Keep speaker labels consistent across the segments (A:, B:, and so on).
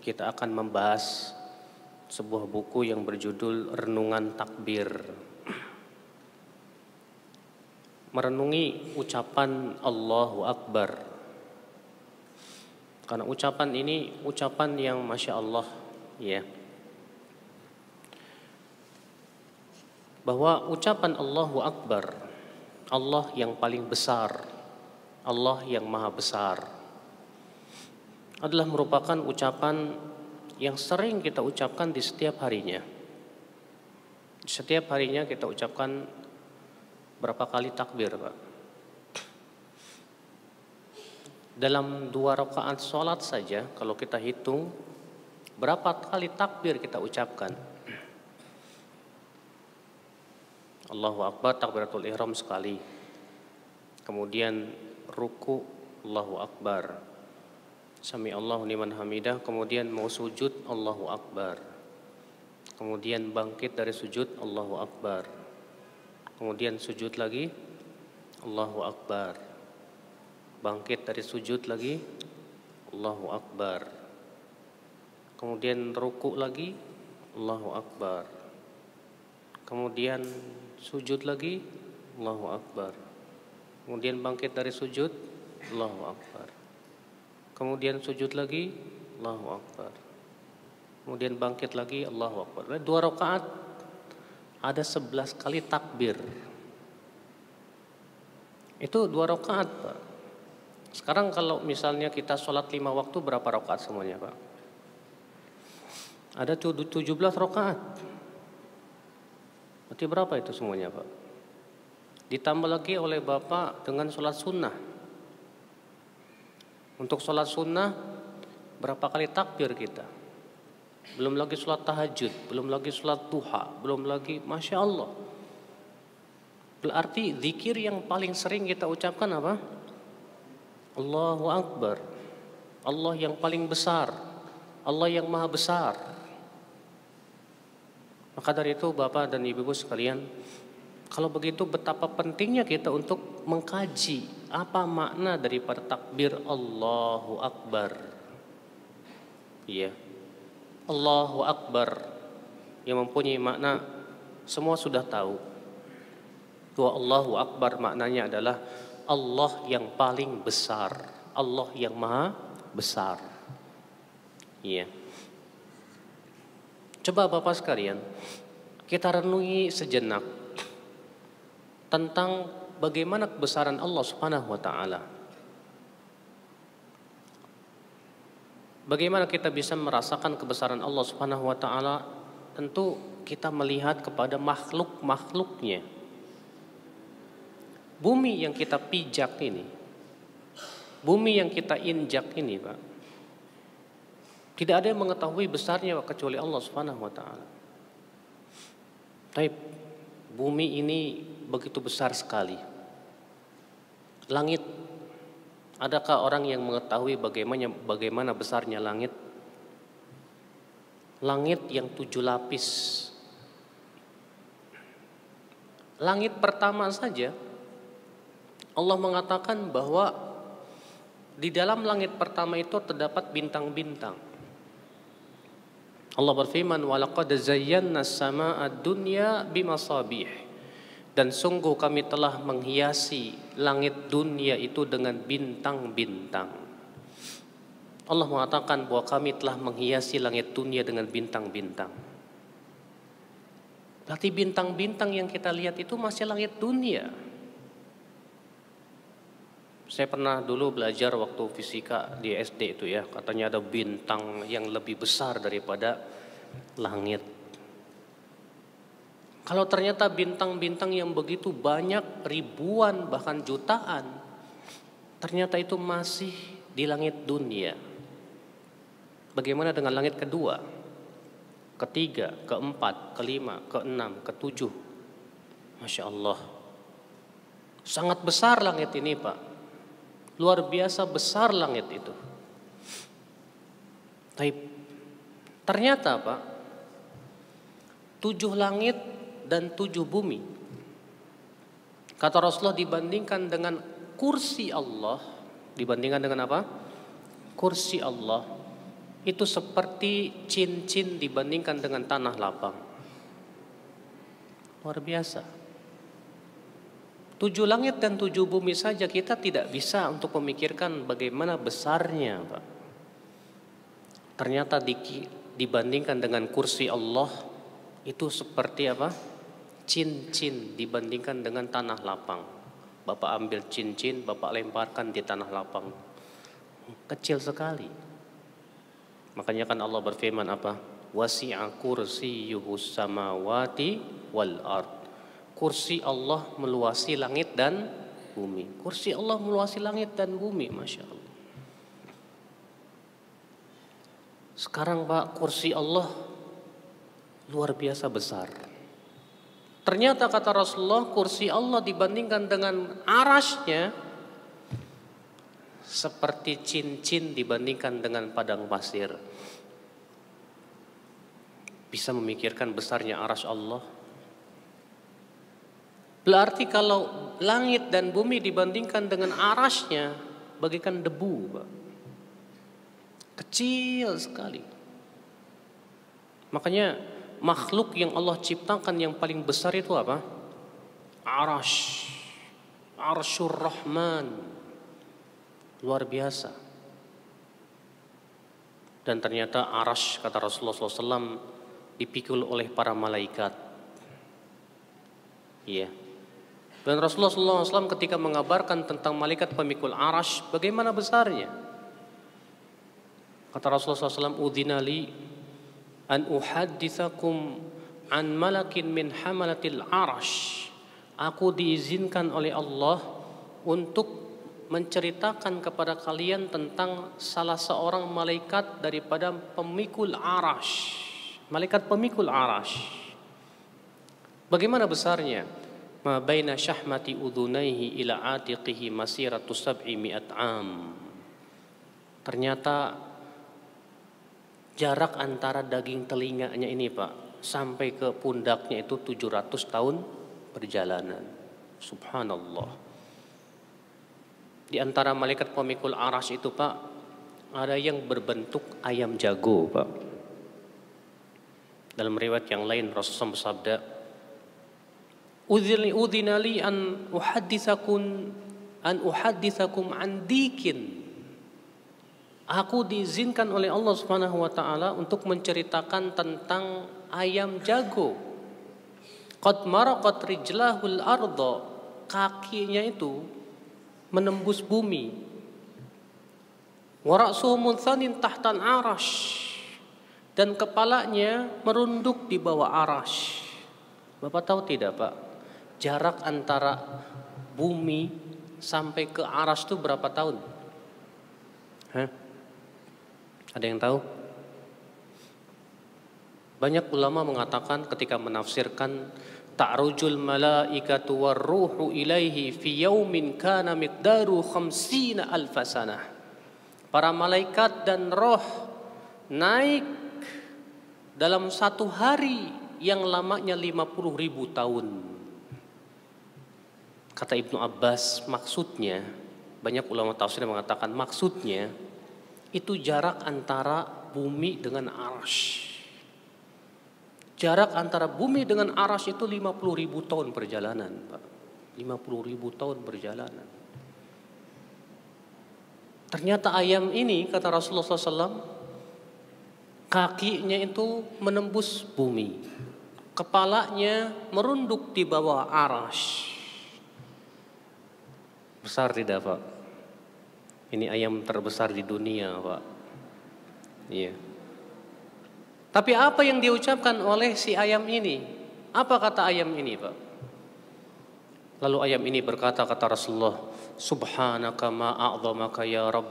A: kita akan membahas sebuah buku yang berjudul Renungan Takbir. Merenungi ucapan Allahu Akbar. Karena ucapan ini ucapan yang Masya Allah, ya. Bahwa ucapan Allahu Akbar, Allah yang paling besar, Allah yang maha besar, adalah merupakan ucapan yang sering kita ucapkan di setiap harinya. Setiap harinya kita ucapkan berapa kali takbir, Pak? Dalam 2 rakaat sholat saja, kalau kita hitung berapa kali takbir kita ucapkan. Allahu Akbar, takbiratul ihram sekali. Kemudian ruku, Allahu Akbar. Sami Allahu liman hamidah. Kemudian mau sujud, Allahu Akbar. Kemudian bangkit dari sujud, Allahu Akbar. Kemudian sujud lagi, Allahu Akbar. Bangkit dari sujud lagi, Allahu Akbar. Kemudian ruku lagi, Allahu Akbar. Kemudian sujud lagi, Allahu Akbar. Kemudian bangkit dari sujud, Allahu Akbar. Kemudian sujud lagi, Allahu Akbar. Kemudian bangkit lagi, Allahu Akbar. 2 rakaat ada 11 kali takbir. Itu 2 rakaat, Pak. Sekarang kalau misalnya kita sholat 5 waktu, berapa rakaat semuanya, Pak? Ada 17 rakaat. Berarti berapa itu semuanya, Pak? Ditambah lagi oleh Bapak dengan sholat sunnah. Untuk sholat sunnah berapa kali takbir kita? Belum lagi sholat tahajud, belum lagi sholat duha, belum lagi Masya Allah. Berarti zikir yang paling sering kita ucapkan apa? Allahu Akbar. Allah yang paling besar, Allah yang maha besar. Maka dari itu Bapak dan Ibu sekalian, kalau begitu betapa pentingnya kita untuk mengkaji apa makna daripada takbir Allahu Akbar. Iya. Allahu Akbar yang mempunyai makna semua sudah tahu. Bahwa Allahu Akbar maknanya adalah Allah yang paling besar, Allah yang maha besar. Iya. Coba Bapak sekalian, kita renungi sejenak tentang bagaimana kebesaran Allah Subhanahu wa taala. Bagaimana kita bisa merasakan kebesaran Allah Subhanahu wa taala? Tentu kita melihat kepada makhluk-makhluknya. Bumi yang kita pijak ini, bumi yang kita injak ini, Pak, tidak ada yang mengetahui besarnya kecuali Allah Subhanahu wa taala. Tapi bumi ini begitu besar sekali. Langit, adakah orang yang mengetahui bagaimana besarnya langit? Langit yang 7 lapis. Langit pertama saja Allah mengatakan bahwa di dalam langit pertama itu terdapat bintang-bintang. Allah berfirman, "Walaqad zayyana as-samaa'a ad-dunya bimasabih." Dan sungguh kami telah menghiasi langit dunia itu dengan bintang-bintang. Allah mengatakan bahwa kami telah menghiasi langit dunia dengan bintang-bintang. Berarti bintang-bintang yang kita lihat itu masih langit dunia. Saya pernah dulu belajar waktu fisika di SD itu ya, katanya ada bintang yang lebih besar daripada langit. Kalau ternyata bintang-bintang yang begitu banyak, ribuan bahkan jutaan, ternyata itu masih di langit dunia. Bagaimana dengan langit kedua, ketiga, keempat, kelima, keenam, ketujuh? Masya Allah, sangat besar langit ini, Pak. Luar biasa besar langit itu. Tapi ternyata, Pak, 7 langit dan 7 bumi, kata Rasulullah, dibandingkan dengan kursi Allah, dibandingkan dengan apa? Kursi Allah, itu seperti cincin dibandingkan dengan tanah lapang. Luar biasa. 7 langit dan 7 bumi saja kita tidak bisa untuk memikirkan bagaimana besarnya, Pak. Ternyata dibandingkan dengan kursi Allah itu seperti apa? Cincin dibandingkan dengan tanah lapang. Bapak ambil cincin, Bapak lemparkan di tanah lapang. Kecil sekali. Makanya kan Allah berfirman apa? Wasi'a kursiyyuhus samawati wal ard. Kursi Allah meluasi langit dan bumi. Kursi Allah meluasi langit dan bumi, Masya Allah. Sekarang Pak, kursi Allah luar biasa besar. Ternyata kata Rasulullah, kursi Allah dibandingkan dengan arasnya seperti cincin dibandingkan dengan padang pasir. Bisa memikirkan besarnya arsy Allah? Berarti kalau langit dan bumi dibandingkan dengan arasnya bagaikan debu, Pak. Kecil sekali. Makanya makhluk yang Allah ciptakan yang paling besar itu apa? Arasy. Arsyur Rahman. Luar biasa. Dan ternyata arasy kata Rasulullah SAW dipikul oleh para malaikat. Iya. Dan Rasulullah SAW ketika mengabarkan tentang malaikat pemikul arasy, bagaimana besarnya? Kata Rasulullah SAW, "Udzina li an uhadditsakum an malakin min hamalatil arasy." Aku diizinkan oleh Allah untuk menceritakan kepada kalian tentang salah seorang malaikat daripada pemikul arasy. Malaikat pemikul arasy. Bagaimana besarnya? Ma baina syahmati udhunaihi ila atiqihi masiratu 700 am. Ternyata jarak antara daging telinganya ini, Pak, sampai ke pundaknya itu 700 tahun perjalanan. Subhanallah. Di antara malaikat pemikul arasy itu, Pak, ada yang berbentuk ayam jago, Pak. Dalam riwayat yang lain Rasulullah bersabda, "Udzina li an uhadditsakum an dikin." Aku diizinkan oleh Allah Subhanahu wa taala untuk menceritakan tentang ayam jago. Qad maraqat rijlahul arda. Kakinya itu menembus bumi. Wa ra'suhu munthanin tahtan arasy. Dan kepalanya merunduk di bawah arasy. Bapak tahu tidak, Pak? Jarak antara bumi sampai ke arasy itu berapa tahun? Hah? Ada yang tahu? Banyak ulama mengatakan ketika menafsirkan ta'rujul malaikatu warruhu ilaihi fi yaumin kana miqdaru 50 alf sanah. Para malaikat dan roh naik dalam satu hari yang lamanya 50.000 tahun. Kata Ibnu Abbas, maksudnya, banyak ulama tafsir mengatakan maksudnya itu jarak antara bumi dengan arasy. Jarak antara bumi dengan arasy itu 50.000 tahun perjalanan, Pak. 50.000 tahun perjalanan. Ternyata ayam ini, kata Rasulullah SAW, kakinya itu menembus bumi, kepalanya merunduk di bawah arasy. Besar tidak, Pak? Ini ayam terbesar di dunia, Pak. Iya. Tapi apa yang diucapkan oleh si ayam ini? Apa kata ayam ini, Pak? Lalu ayam ini berkata, kata Rasulullah, "Subhanaka ma a'zamaka ya Rabb."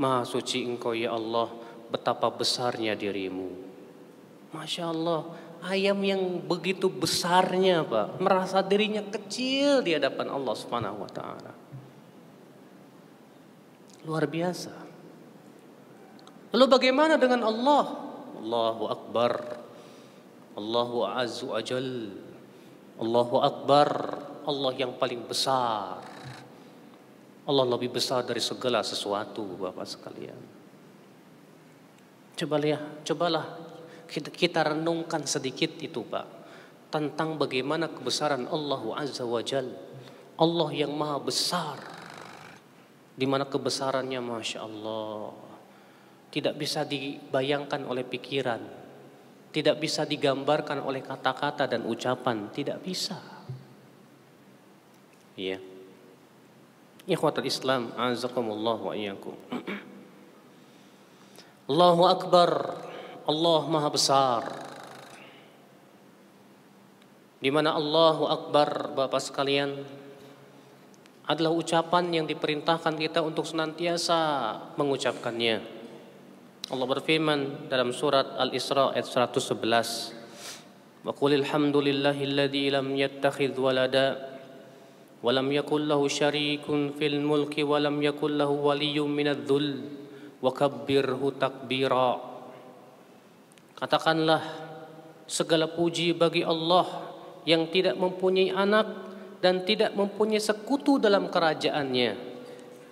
A: Maha suci Engkau ya Allah, betapa besarnya dirimu. Masya Allah, ayam yang begitu besarnya, Pak, merasa dirinya kecil di hadapan Allah Subhanahu wa taala. Luar biasa. Lalu bagaimana dengan Allah? Allahu Akbar. Allahu Azza wa Jal. Allahu Akbar. Allah yang paling besar. Allah lebih besar dari segala sesuatu, Bapak sekalian. Cobalah kita renungkan sedikit itu, Pak, tentang bagaimana kebesaran Allah Azza wa Jal. Allah yang maha besar, di mana kebesarannya Masya Allah tidak bisa dibayangkan oleh pikiran, tidak bisa digambarkan oleh kata-kata dan ucapan, tidak bisa. Ya, ikhwatul Islam, azakumullah wa iyyakum. Allahu Akbar, Allah maha besar. Di mana Allahu Akbar, Bapak sekalian, adalah ucapan yang diperintahkan kita untuk senantiasa mengucapkannya. Allah berfirman dalam surat Al-Isra ayat 111, "Wa qulil hamdulillahilladzi lam yattakhidz walada wa lam yakul lahu syarikun fil mulki wa lam yakul lahu waliyyun minadh-dhull wa kabbirhu takbira." Katakanlah, segala puji bagi Allah yang tidak mempunyai anak dan tidak mempunyai sekutu dalam kerajaannya,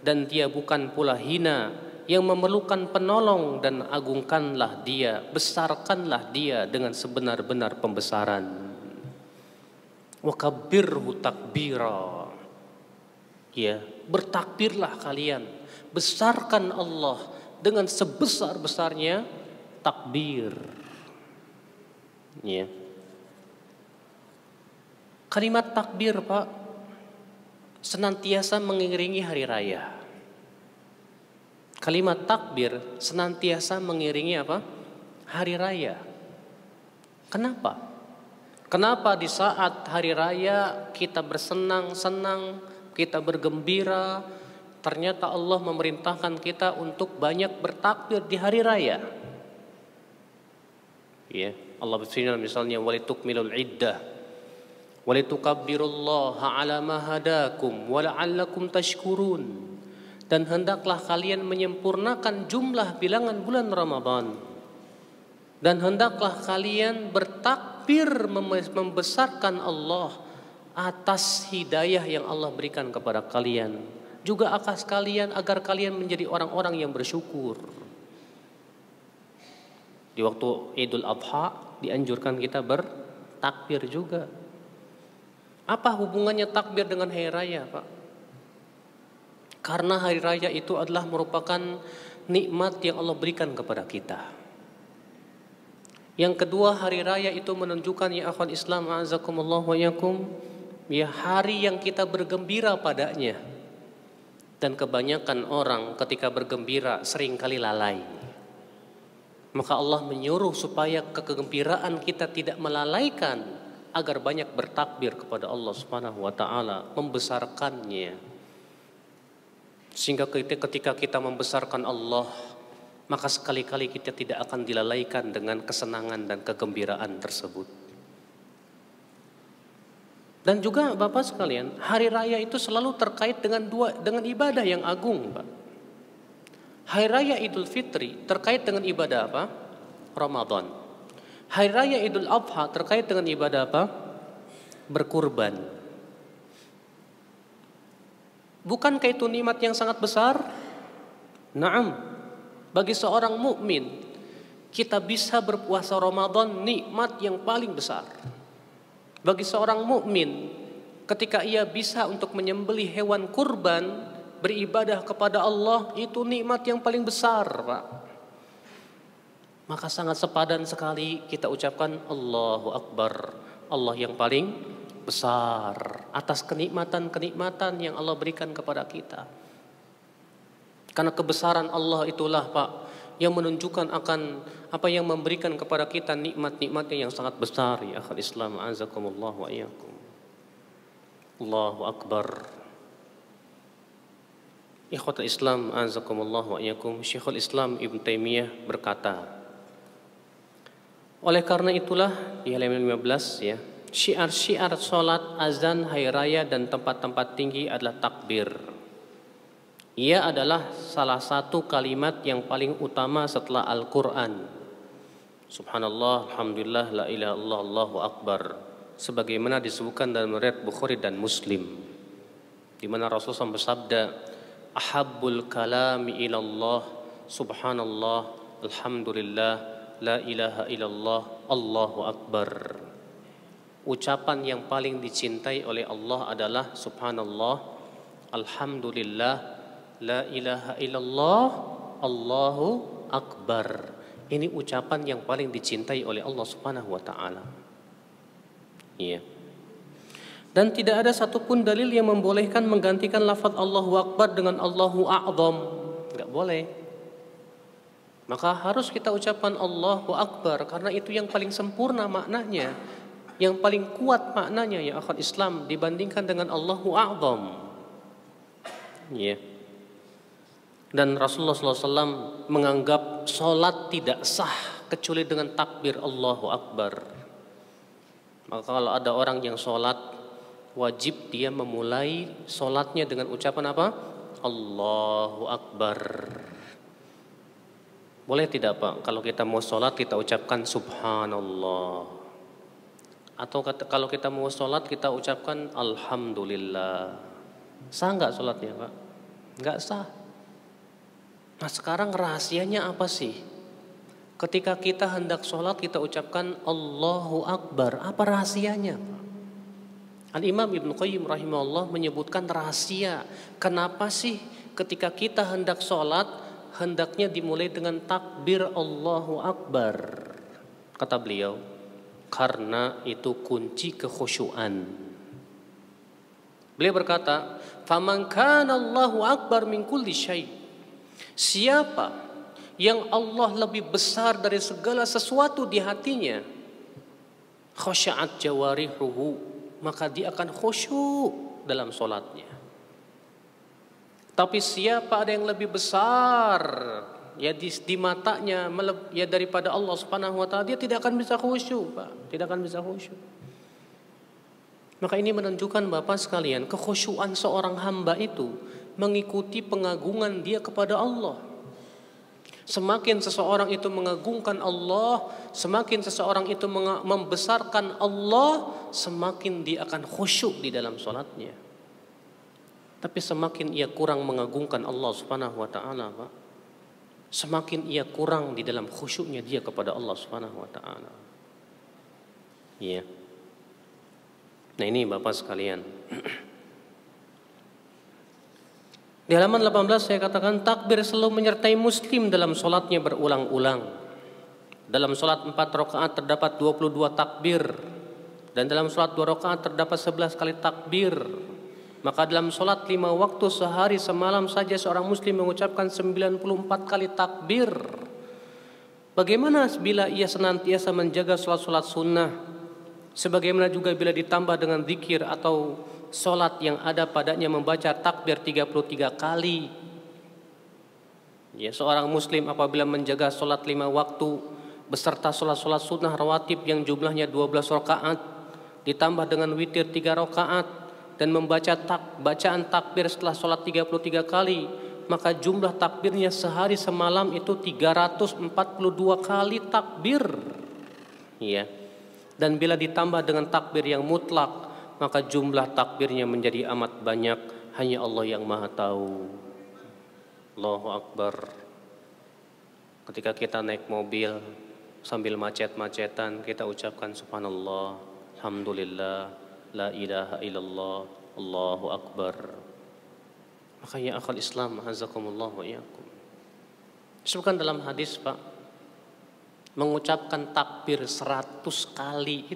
A: dan dia bukan pula hina yang memerlukan penolong, dan agungkanlah dia, besarkanlah dia dengan sebenar-benar pembesaran. Wa kabbirhu takbira. Ya, bertakbirlah kalian, besarkan Allah dengan sebesar-besarnya takbir. Ya. Kalimat takbir, Pak, senantiasa mengiringi hari raya. Kalimat takbir senantiasa mengiringi apa? Hari raya. Kenapa? Kenapa di saat hari raya kita bersenang-senang, kita bergembira, ternyata Allah memerintahkan kita untuk banyak bertakbir di hari raya? Ya, Allah berfirman misalnya, walitukmilul iddah walitukabbirullaha ala ma hadakum wa la'allakum tashkurun, dan hendaklah kalian menyempurnakan jumlah bilangan bulan Ramadan, dan hendaklah kalian bertakbir membesarkan Allah atas hidayah yang Allah berikan kepada kalian, juga atas kalian agar kalian menjadi orang-orang yang bersyukur. Di waktu Idul Adha dianjurkan kita bertakbir juga. Apa hubungannya takbir dengan hari raya, Pak? Karena hari raya itu adalah merupakan nikmat yang Allah berikan kepada kita. Yang kedua, hari raya itu menunjukkan, ya akhwan Islam, a'azakumullah wa yakum, ya hari yang kita bergembira padanya. Dan kebanyakan orang ketika bergembira seringkali lalai. Maka Allah menyuruh supaya kegembiraan kita tidak melalaikan, agar banyak bertakbir kepada Allah Subhanahu wa taala, membesarkannya. Sehingga ketika kita membesarkan Allah, maka sekali-kali kita tidak akan dilalaikan dengan kesenangan dan kegembiraan tersebut. Dan juga Bapak sekalian, hari raya itu selalu terkait dengan ibadah yang agung, Pak. Hari raya Idul Fitri terkait dengan ibadah apa? Ramadan. Hari raya Idul Adha terkait dengan ibadah apa? Berkurban. Bukankah itu nikmat yang sangat besar? Naam. Bagi seorang mukmin, kita bisa berpuasa Ramadan nikmat yang paling besar. Bagi seorang mukmin, ketika ia bisa untuk menyembelih hewan kurban, beribadah kepada Allah, itu nikmat yang paling besar, Pak. Maka sangat sepadan sekali kita ucapkan Allahu Akbar, Allah yang paling besar, atas kenikmatan-kenikmatan yang Allah berikan kepada kita. Karena kebesaran Allah itulah, Pak, yang menunjukkan akan apa yang memberikan kepada kita nikmat-nikmatnya yang sangat besar. Ya akhal Islam, azakumullah wa iyyakum. Allahu Akbar. Ikhwatul Islam, azakumullah wa iyyakum. Syekhul Islam Ibn Taimiyah berkata, oleh karena itulah di halaman 15 ya, syiar-syiar salat, azan, hari raya dan tempat-tempat tinggi adalah takbir. Ia adalah salah satu kalimat yang paling utama setelah Al-Quran. Subhanallah, alhamdulillah, la ilaha illallah, Allahu Akbar. Sebagaimana disebutkan dalam riwayat Bukhari dan Muslim, di mana Rasulullah bersabda, ahabbul kalami ilallah, subhanallah, alhamdulillah, la ilaha illallah, Allahu akbar. Ucapan yang paling dicintai oleh Allah adalah subhanallah, alhamdulillah, la ilaha illallah, Allahu akbar. Ini ucapan yang paling dicintai oleh Allah Subhanahu wa taala. Iya. Dan tidak ada satupun dalil yang membolehkan menggantikan lafaz Allahu akbar dengan Allahu a'zam. Enggak boleh. Maka harus kita ucapkan Allahu akbar karena itu yang paling sempurna maknanya, yang paling kuat maknanya ya akhwat Islam dibandingkan dengan Allahu a'zam. Iya. Dan Rasulullah SAW menganggap sholat tidak sah kecuali dengan takbir Allahu akbar. Maka kalau ada orang yang sholat, wajib dia memulai sholatnya dengan ucapan apa? Allahu akbar. Boleh tidak Pak, kalau kita mau sholat kita ucapkan subhanallah. Atau kalau kita mau sholat kita ucapkan alhamdulillah. Sah nggak sholatnya Pak? Nggak sah. Nah sekarang rahasianya apa sih? Ketika kita hendak sholat kita ucapkan Allahu akbar. Apa rahasianya Pak? Al-Imam Ibnu Qayyim rahimahullah menyebutkan rahasia. Kenapa sih ketika kita hendak sholat hendaknya dimulai dengan takbir Allahu akbar? Kata beliau, karena itu kunci kekhusyuan. Beliau berkata, "Faman kana Allahu akbar min kulli syai." Siapa yang Allah lebih besar dari segala sesuatu di hatinya, khasya'at jawarihuhu, maka dia akan khusyuk dalam sholatnya. Tapi siapa ada yang lebih besar ya di matanya ya daripada Allah Subhanahu wa taala, dia tidak akan bisa khusyuk, Pak. Tidak akan bisa khusyuk. Maka ini menunjukkan Bapak sekalian, kekhusyuan seorang hamba itu mengikuti pengagungan dia kepada Allah. Semakin seseorang itu mengagungkan Allah, semakin seseorang itu membesarkan Allah, semakin dia akan khusyuk di dalam sholatnya. Tapi semakin ia kurang mengagungkan Allah Subhanahu wa taala, Pak, semakin ia kurang di dalam khusyuknya dia kepada Allah Subhanahu wa taala. Iya. Nah ini Bapak sekalian. Di halaman 18 saya katakan takbir selalu menyertai muslim dalam sholatnya berulang-ulang. Dalam sholat 4 rakaat terdapat 22 takbir. Dan dalam sholat 2 rakaat terdapat 11 kali takbir. Maka dalam sholat 5 waktu sehari semalam saja seorang muslim mengucapkan 94 kali takbir. Bagaimana bila ia senantiasa menjaga sholat-sholat sunnah? Sebagaimana juga bila ditambah dengan zikir atau sholat yang ada padanya membaca takbir 33 kali. Ya, seorang muslim apabila menjaga sholat 5 waktu beserta sholat-sholat sunnah rawatib yang jumlahnya 12 rakaat ditambah dengan witir 3 rakaat dan membaca bacaan takbir setelah sholat 33 kali, maka jumlah takbirnya sehari semalam itu 342 kali takbir. Ya. Dan bila ditambah dengan takbir yang mutlak, maka jumlah takbirnya menjadi amat banyak. Hanya Allah yang maha tahu. Allahu Akbar. Ketika kita naik mobil sambil macet-macetan, kita ucapkan subhanallah, alhamdulillah, la ilaha illallah, Allahu Akbar. Makanya akal Islam, azakumullah wa iyyakum. Disebutkan dalam hadis Pak, mengucapkan takbir 100 kali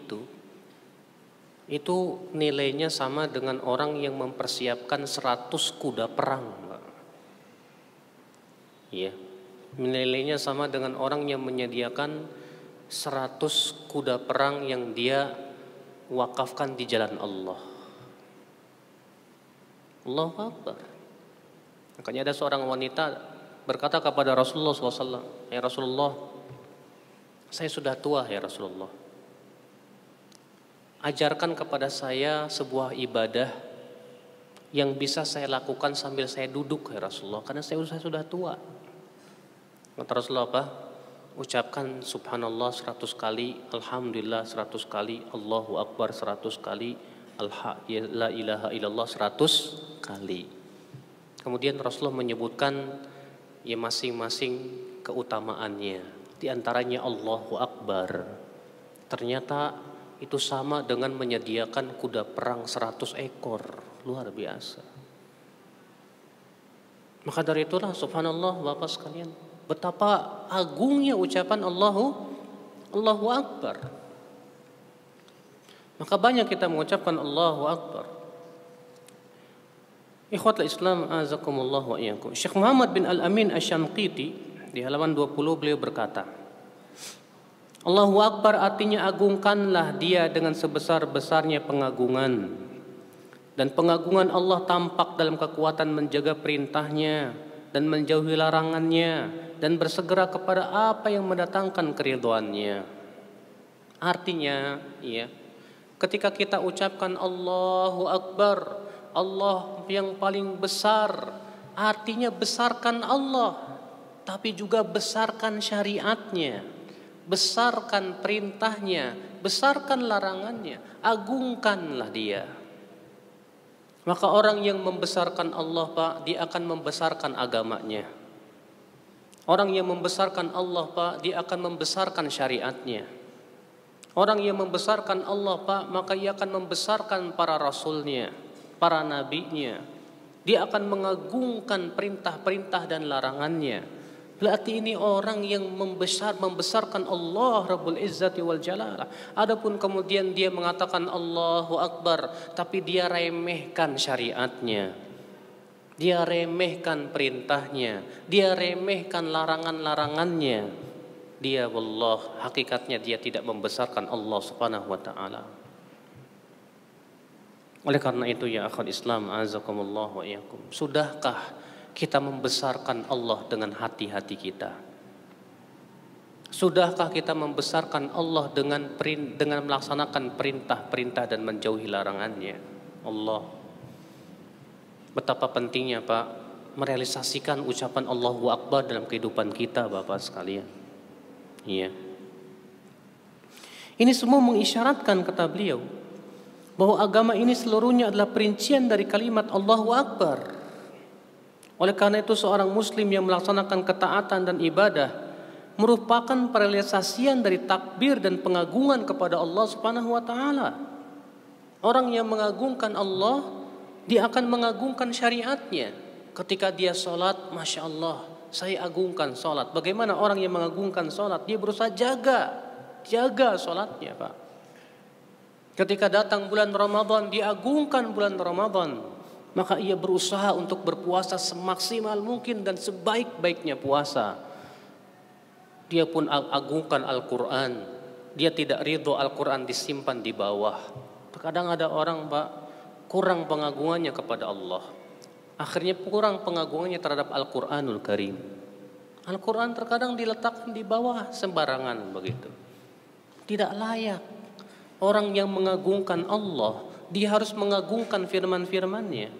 A: itu nilainya sama dengan orang yang mempersiapkan 100 kuda perang, Pak. Iya. Nilainya sama dengan orang yang menyediakan 100 kuda perang yang dia wakafkan di jalan Allah. Allahu Akbar. Makanya ada seorang wanita berkata kepada Rasulullah SAW, "Ya Rasulullah, saya sudah tua ya Rasulullah. Ajarkan kepada saya sebuah ibadah yang bisa saya lakukan sambil saya duduk ya Rasulullah, karena saya sudah tua." Kata Rasulullah apa? Ucapkan subhanallah 100 kali, alhamdulillah 100 kali, Allahu Akbar 100 kali, la ilaha illallah 100 kali. Kemudian Rasulullah menyebutkan ya masing-masing keutamaannya. Di antaranya Allahu Akbar. Ternyata itu sama dengan menyediakan kuda perang 100 ekor. Luar biasa. Maka dari itulah subhanallah Bapak sekalian, betapa agungnya ucapan Allahu Akbar. Maka banyak kita mengucapkan Allahu Akbar. Ikhwatul Islam azakumullah wa iyyakum. Syekh Muhammad bin Al-Amin Asy-Syamqiti di halaman 20 beliau berkata, Allahu Akbar artinya agungkanlah Dia dengan sebesar-besarnya pengagungan. Dan pengagungan Allah tampak dalam kekuatan menjaga perintahnya dan menjauhi larangannya dan bersegera kepada apa yang mendatangkan keridhoannya. Artinya, ya, ketika kita ucapkan Allahu Akbar, Allah yang paling besar, artinya besarkan Allah, tapi juga besarkan syariatnya, besarkan perintahnya, besarkan larangannya, agungkanlah Dia. Maka orang yang membesarkan Allah, Pak, dia akan membesarkan agamanya. Orang yang membesarkan Allah, Pak, dia akan membesarkan syariatnya. Orang yang membesarkan Allah, Pak, maka ia akan membesarkan para rasulnya, para nabinya. Dia akan mengagungkan perintah-perintah dan larangannya. Berarti ini orang yang membesarkan Allah Rabbul Izzati wal Jalalah. Adapun kemudian dia mengatakan Allahu Akbar, tapi dia remehkan syariatnya, dia remehkan perintahnya, dia remehkan larangan-larangannya, dia wallah hakikatnya dia tidak membesarkan Allah Subhanahu wa taala. Oleh karena itu ya akhwat Islam azakumullah wa iyyakum, sudahkah kita membesarkan Allah dengan hati-hati kita? Sudahkah kita membesarkan Allah dengan melaksanakan perintah-perintah dan menjauhi larangannya? Allah, betapa pentingnya Pak merealisasikan ucapan Allahu Akbar dalam kehidupan kita Bapak sekalian. Iya. Ini semua mengisyaratkan kata beliau bahwa agama ini seluruhnya adalah perincian dari kalimat Allahu Akbar. Oleh karena itu seorang muslim yang melaksanakan ketaatan dan ibadah merupakan perealisasian dari takbir dan pengagungan kepada Allah Subhanahu wa taala. Orang yang mengagungkan Allah, dia akan mengagungkan syariatnya. Ketika dia sholat, Masya Allah, saya agungkan sholat. Bagaimana orang yang mengagungkan sholat? Dia berusaha jaga sholatnya Pak. Ketika datang bulan Ramadan, dia agungkan bulan Ramadan. Maka ia berusaha untuk berpuasa semaksimal mungkin dan sebaik-baiknya puasa. Dia pun agungkan Al-Quran. Dia tidak ridho Al-Quran disimpan di bawah. Terkadang ada orang Pak, kurang pengagungannya kepada Allah. Akhirnya kurang pengagungannya terhadap Al-Quranul Karim. Al-Quran terkadang diletakkan di bawah sembarangan begitu. Tidak layak. Orang yang mengagungkan Allah, dia harus mengagungkan firman-firmannya.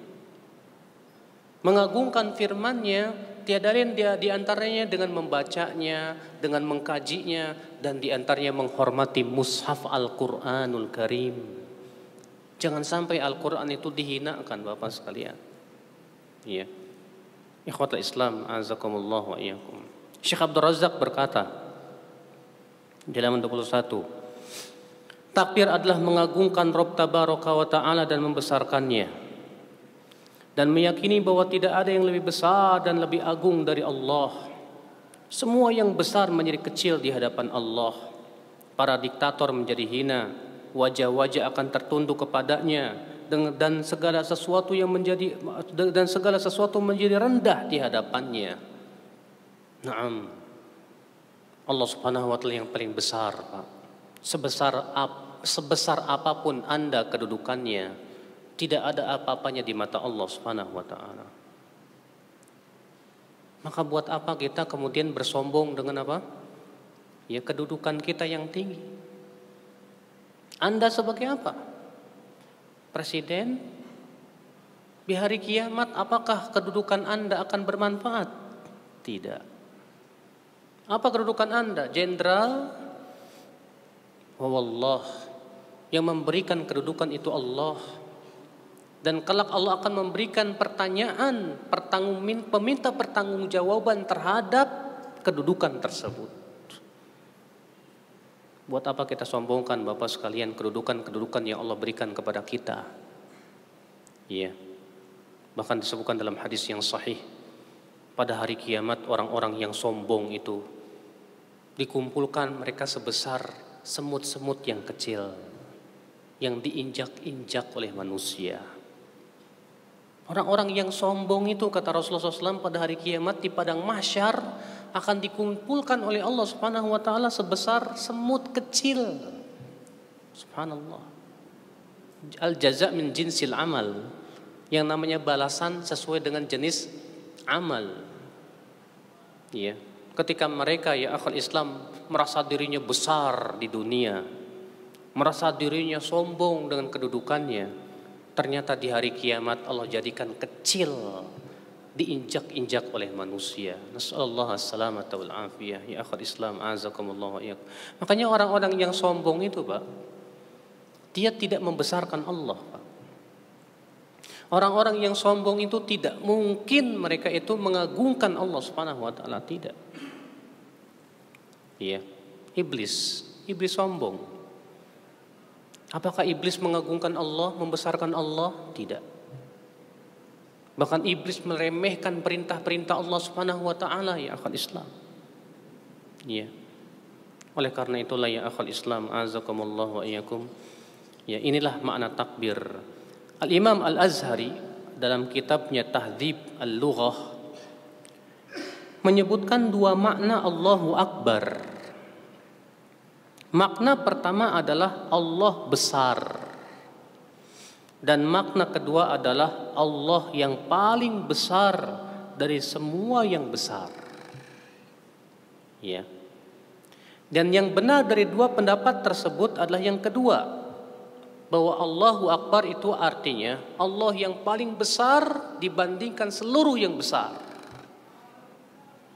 A: Mengagungkan firmannya tiada lain dia diantaranya dengan membacanya, dengan mengkajinya, dan diantaranya menghormati mushaf Al-Quranul Karim. Jangan sampai Al-Quran itu dihinakan Bapak sekalian. Iya. Ikhwatul Islam azakumullah wa iyyakum. Syekh Abdul Razak berkata di halaman 21, takbir adalah mengagungkan Rabb Tabaraka wa Ta'ala dan membesarkannya, dan meyakini bahwa tidak ada yang lebih besar dan lebih agung dari Allah. Semua yang besar menjadi kecil di hadapan Allah. Para diktator menjadi hina, wajah-wajah akan tertunduk kepadanya, dan segala sesuatu menjadi rendah di hadapannya. Naam, Allah Subhanahu wa Ta'ala yang paling besar Pak. Sebesar apapun Anda kedudukannya, tidak ada apa-apanya di mata Allah Subhanahu wa Ta'ala. Maka buat apa kita kemudian bersombong dengan apa? Ya kedudukan kita yang tinggi. Anda sebagai apa? Presiden? Di hari kiamat apakah kedudukan Anda akan bermanfaat? Tidak. Apa kedudukan Anda? Jenderal? Wallah, yang memberikan kedudukan itu Allah. Dan kelak Allah akan memberikan pertanyaan, peminta pertanggungjawaban terhadap kedudukan tersebut. Buat apa kita sombongkan Bapak sekalian kedudukan-kedudukan yang Allah berikan kepada kita? Iya. Bahkan disebutkan dalam hadis yang sahih, pada hari kiamat orang-orang yang sombong itu dikumpulkan mereka sebesar semut-semut yang kecil yang diinjak-injak oleh manusia. Orang-orang yang sombong itu, kata Rasulullah SAW, pada hari kiamat di padang mahsyar akan dikumpulkan oleh Allah Subhanahu wa taala sebesar semut kecil. Subhanallah. Al jaza' min jinsil amal. Yang namanya balasan sesuai dengan jenis amal. Ya. Ketika mereka ya akhul Islam merasa dirinya besar di dunia, merasa dirinya sombong dengan kedudukannya, ternyata di hari kiamat Allah jadikan kecil, diinjak-injak oleh manusia. Nasallallahu as-salamata wal afiyah. Ya akhul Islam, azakumullah wa iyyakum. Makanya orang-orang yang sombong itu, Pak, dia tidak membesarkan Allah, Pak. Orang-orang yang sombong itu tidak mungkin mereka itu mengagungkan Allah Subhanahu wa taala, tidak. Iya. Iblis sombong. Apakah iblis mengagungkan Allah, membesarkan Allah? Tidak. Bahkan iblis meremehkan perintah-perintah Allah Subhanahu wa taala, ya akhul Islam. Iya. Oleh karena itulah ya akhul Islam, azakumullah wa iyyakum. Ya, inilah makna takbir. Al-Imam Al-Azhari dalam kitabnya Tahdzib Al-Lughah menyebutkan dua makna Allahu Akbar. Makna pertama adalah Allah besar, dan makna kedua adalah Allah yang paling besar dari semua yang besar. Ya. Dan yang benar dari dua pendapat tersebut adalah yang kedua, bahwa Allahu Akbar itu artinya Allah yang paling besar dibandingkan seluruh yang besar.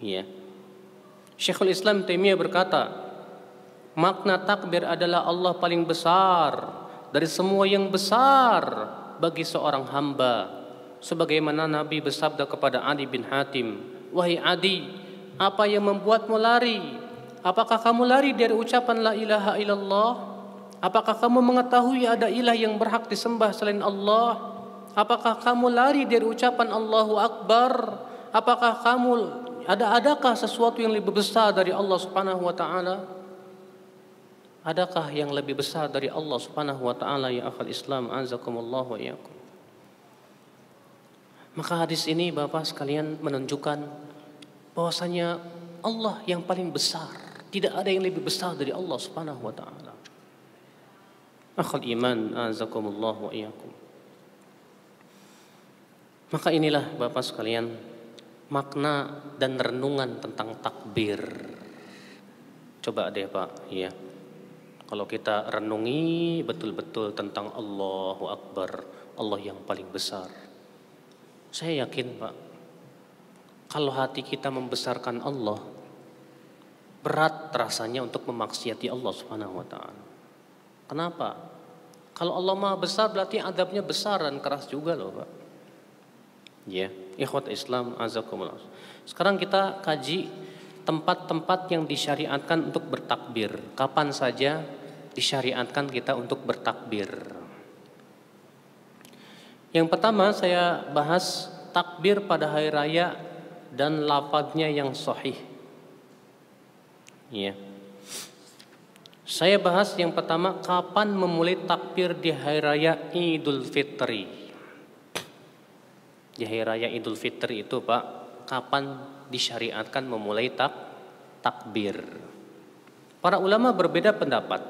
A: Ya. Syekhul Islam Taimiyah berkata, makna takbir adalah Allah paling besar dari semua yang besar bagi seorang hamba. Sebagaimana Nabi bersabda kepada Adi bin Hatim, wahai Adi, apa yang membuatmu lari? Apakah kamu lari dari ucapan la ilaha illallah? Apakah kamu mengetahui ada ilah yang berhak disembah selain Allah? Apakah kamu lari dari ucapan Allahu Akbar? Apakah adakah sesuatu yang lebih besar dari Allah Subhanahu wa taala? Adakah yang lebih besar dari Allah Subhanahu wa taala, ya akhul Islam, azakumullah wa iyyakum? Maka hadis ini Bapak sekalian menunjukkan bahwasanya Allah yang paling besar. Tidak ada yang lebih besar dari Allah Subhanahu wa taala. Akhul iman, azakumullah wa iyyakum. Maka inilah Bapak sekalian makna dan renungan tentang takbir. Coba deh Pak, ya. Kalau kita renungi betul-betul tentang Allahu Akbar, Allah yang paling besar. Saya yakin Pak, kalau hati kita membesarkan Allah, berat rasanya untuk memaksiati Allah Subhanahu wa taala. Kenapa? Kalau Allah Maha besar berarti adabnya besar dan keras juga loh Pak. Ya, ikhwat Islam, azakumullah. Sekarang kita kaji tempat-tempat yang disyariatkan untuk bertakbir. Kapan saja disyariatkan kita untuk bertakbir. Yang pertama saya bahas takbir pada hari raya dan lafadznya yang sahih. Ya. Saya bahas yang pertama, kapan memulai takbir di hari raya Idul Fitri. Di hari raya Idul Fitri itu Pak, kapan disyariatkan memulai takbir? Para ulama berbeda pendapat.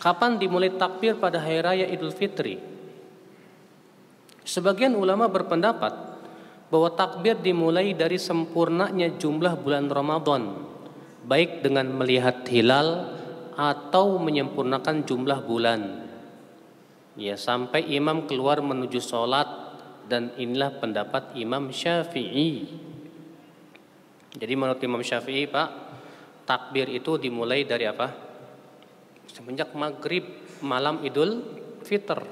A: Kapan dimulai takbir pada hari raya Idul Fitri? Sebagian ulama berpendapat bahwa takbir dimulai dari sempurnanya jumlah bulan Ramadan, baik dengan melihat hilal atau menyempurnakan jumlah bulan. Ya, sampai imam keluar menuju sholat, dan inilah pendapat Imam Syafi'i. Jadi menurut Imam Syafi'i Pak, takbir itu dimulai dari apa? Semenjak maghrib malam Idul Fitr.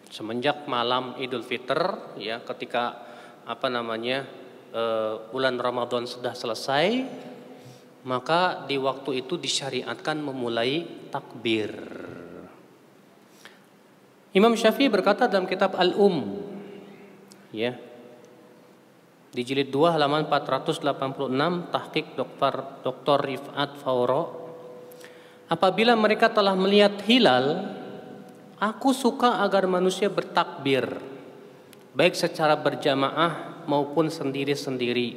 A: Semenjak malam Idul Fitr, ya, ketika bulan Ramadan sudah selesai, maka di waktu itu disyariatkan memulai takbir. Imam Syafi'i berkata dalam kitab Al-Um, ya, di jilid 2 halaman 486, tahqiq Dr. Rifat Fauro, apabila mereka telah melihat hilal, aku suka agar manusia bertakbir, baik secara berjamaah maupun sendiri-sendiri,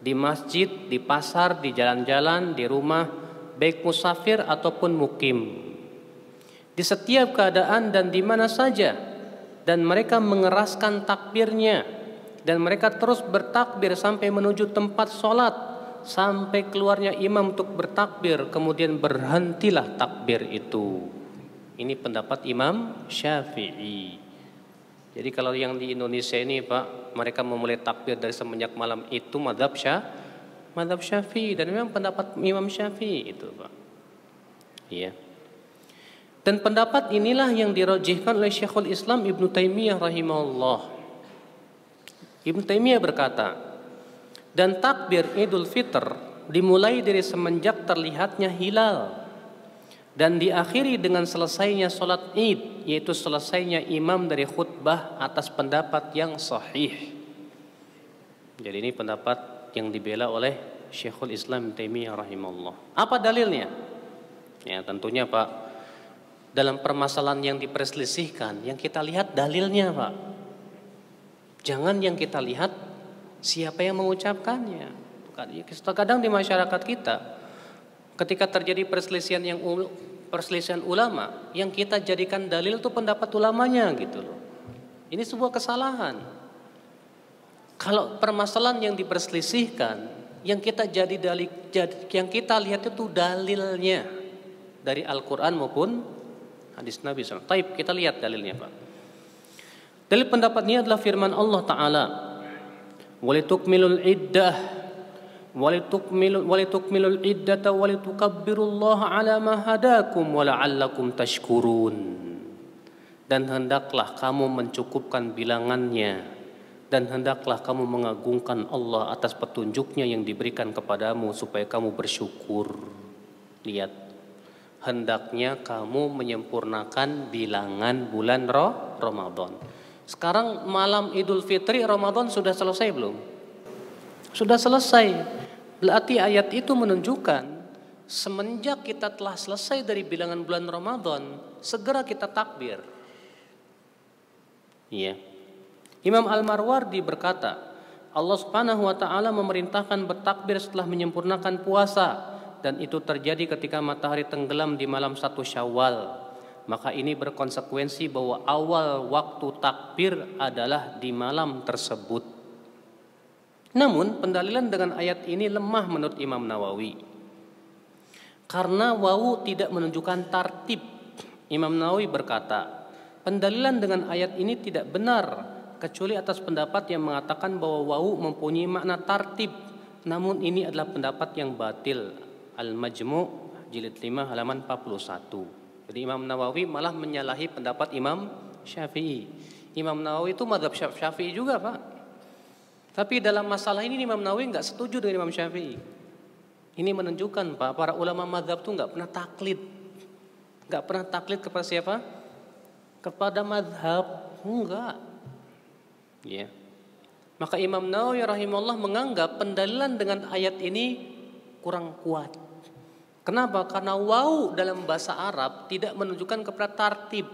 A: di masjid, di pasar, di jalan-jalan, di rumah, baik musafir ataupun mukim, di setiap keadaan dan di mana saja, dan mereka mengeraskan takbirnya, dan mereka terus bertakbir sampai menuju tempat sholat, sampai keluarnya imam untuk bertakbir, kemudian berhentilah takbir itu. Ini pendapat Imam Syafi'i. Jadi kalau yang di Indonesia ini Pak, mereka memulai takbir dari semenjak malam itu mazhab Syafi'i, dan memang pendapat Imam Syafi'i itu Pak. Iya. Dan pendapat inilah yang dirajihkan oleh Syekhul Islam Ibnu Taimiyah rahimahullah. Ibnu Taimiyah berkata, dan takbir Idul Fitr dimulai dari semenjak terlihatnya hilal dan diakhiri dengan selesainya sholat Id, yaitu selesainya imam dari khutbah atas pendapat yang sahih. Jadi ini pendapat yang dibela oleh Syekhul Islam Ibnu Taimiyah rahimahullah. Apa dalilnya? Ya tentunya Pak, dalam permasalahan yang diperselisihkan, yang kita lihat dalilnya Pak. Jangan yang kita lihat siapa yang mengucapkannya. Kadang di masyarakat kita, ketika terjadi perselisihan ulama, yang kita jadikan dalil itu pendapat ulamanya gitu loh. Ini sebuah kesalahan. Kalau permasalahan yang diperselisihkan, yang kita yang kita lihat itu dalilnya dari Al-Quran maupun hadis Nabi SAW. Taib, kita lihat dalilnya Pak. Dalil pendapat ini adalah firman Allah Ta'ala, walitukmilul iddah walitukmilul iddata walitukabbirullaha ala ma hadakum wala'allakum tashkurun. Dan hendaklah kamu mencukupkan bilangannya, dan hendaklah kamu mengagungkan Allah atas petunjuknya yang diberikan kepadamu supaya kamu bersyukur. Lihat, hendaknya kamu menyempurnakan bilangan bulan Ramadan. Sekarang malam Idul Fitri Ramadan sudah selesai belum? Sudah selesai. Berarti ayat itu menunjukkan semenjak kita telah selesai dari bilangan bulan Ramadan, segera kita takbir. Iya. Imam Al-Marwardi berkata, Allah Subhanahu wa taala memerintahkan bertakbir setelah menyempurnakan puasa, dan itu terjadi ketika matahari tenggelam di malam 1 Syawal. Maka ini berkonsekuensi bahwa awal waktu takbir adalah di malam tersebut. Namun pendalilan dengan ayat ini lemah menurut Imam Nawawi, karena wawu tidak menunjukkan tartib. Imam Nawawi berkata, pendalilan dengan ayat ini tidak benar kecuali atas pendapat yang mengatakan bahwa wawu mempunyai makna tartib. Namun ini adalah pendapat yang batil. Al-Majmu' jilid 5 halaman 41. Jadi Imam Nawawi malah menyalahi pendapat Imam Syafi'i. Imam Nawawi itu mazhab Syafi'i juga Pak. Tapi dalam masalah ini Imam Nawawi enggak setuju dengan Imam Syafi'i. Ini menunjukkan Pak, para ulama mazhab itu enggak pernah taklid. Enggak pernah taklid kepada siapa? Kepada mazhab. Enggak. Ya. Maka Imam Nawawi rahimahullah menganggap pendalilan dengan ayat ini kurang kuat. Kenapa? Karena wawu dalam bahasa Arab tidak menunjukkan kepada tartib.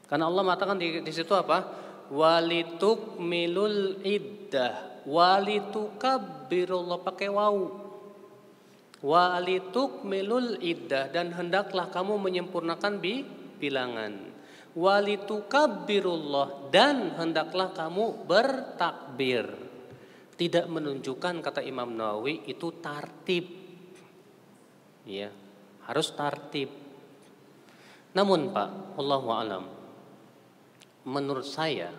A: Karena Allah mengatakan di situ apa? Walitukmilul iddah, walitukabbirullah, pakai wawu. Walitukmilul iddah, dan hendaklah kamu menyempurnakan bilangan. Walitukabbirullah, dan hendaklah kamu bertakbir. Tidak menunjukkan, kata Imam Nawawi, itu tartib. Ya, harus tartib. Namun Pak, wallahu a'lam, menurut saya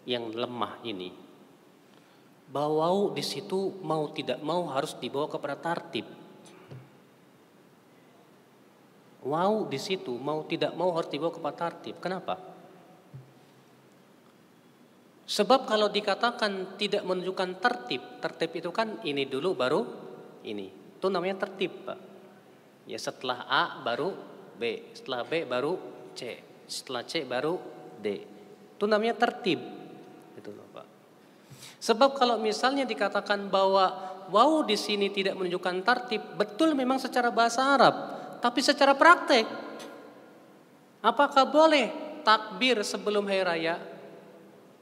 A: yang lemah ini, bahwa di situ mau tidak mau harus dibawa kepada tartib. Wow, di situ mau tidak mau harus dibawa kepada tartib. Kenapa? Sebab kalau dikatakan tidak menunjukkan tertib, tertib itu kan ini dulu baru ini. Itu namanya tertib, Pak. Ya, setelah A baru B, setelah B baru C, setelah C baru D. Itu namanya tertib. Itu loh, Pak. Sebab kalau misalnya dikatakan bahwa wawu di sini tidak menunjukkan tertib, betul memang secara bahasa Arab, tapi secara praktek apakah boleh takbir sebelum hari raya?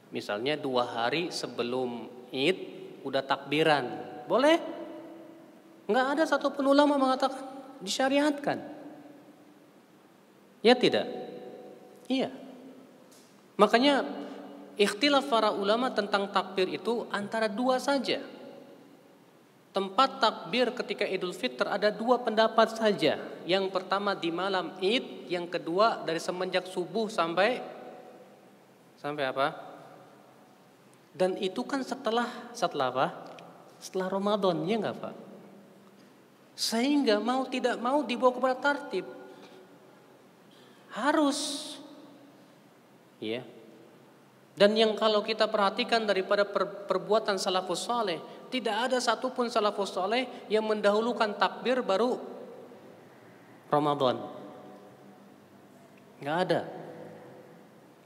A: Misalnya 2 hari sebelum Id udah takbiran, boleh? Enggak ada satupun ulama mengatakan disyariatkan. Ya tidak? Iya. Makanya ikhtilaf para ulama tentang takbir itu antara 2 saja. Tempat takbir ketika Idul Fitr ada 2 pendapat saja. Yang pertama di malam Id, yang kedua dari semenjak subuh sampai apa? Dan itu kan setelah apa? Setelah Ramadan, ya enggak, Pak? Sehingga mau tidak mau dibawa kepada tertib. Harus. Ya. Dan yang kalau kita perhatikan daripada perbuatan salafus saleh, tidak ada satupun salafus saleh yang mendahulukan takbir baru Ramadan. Enggak ada.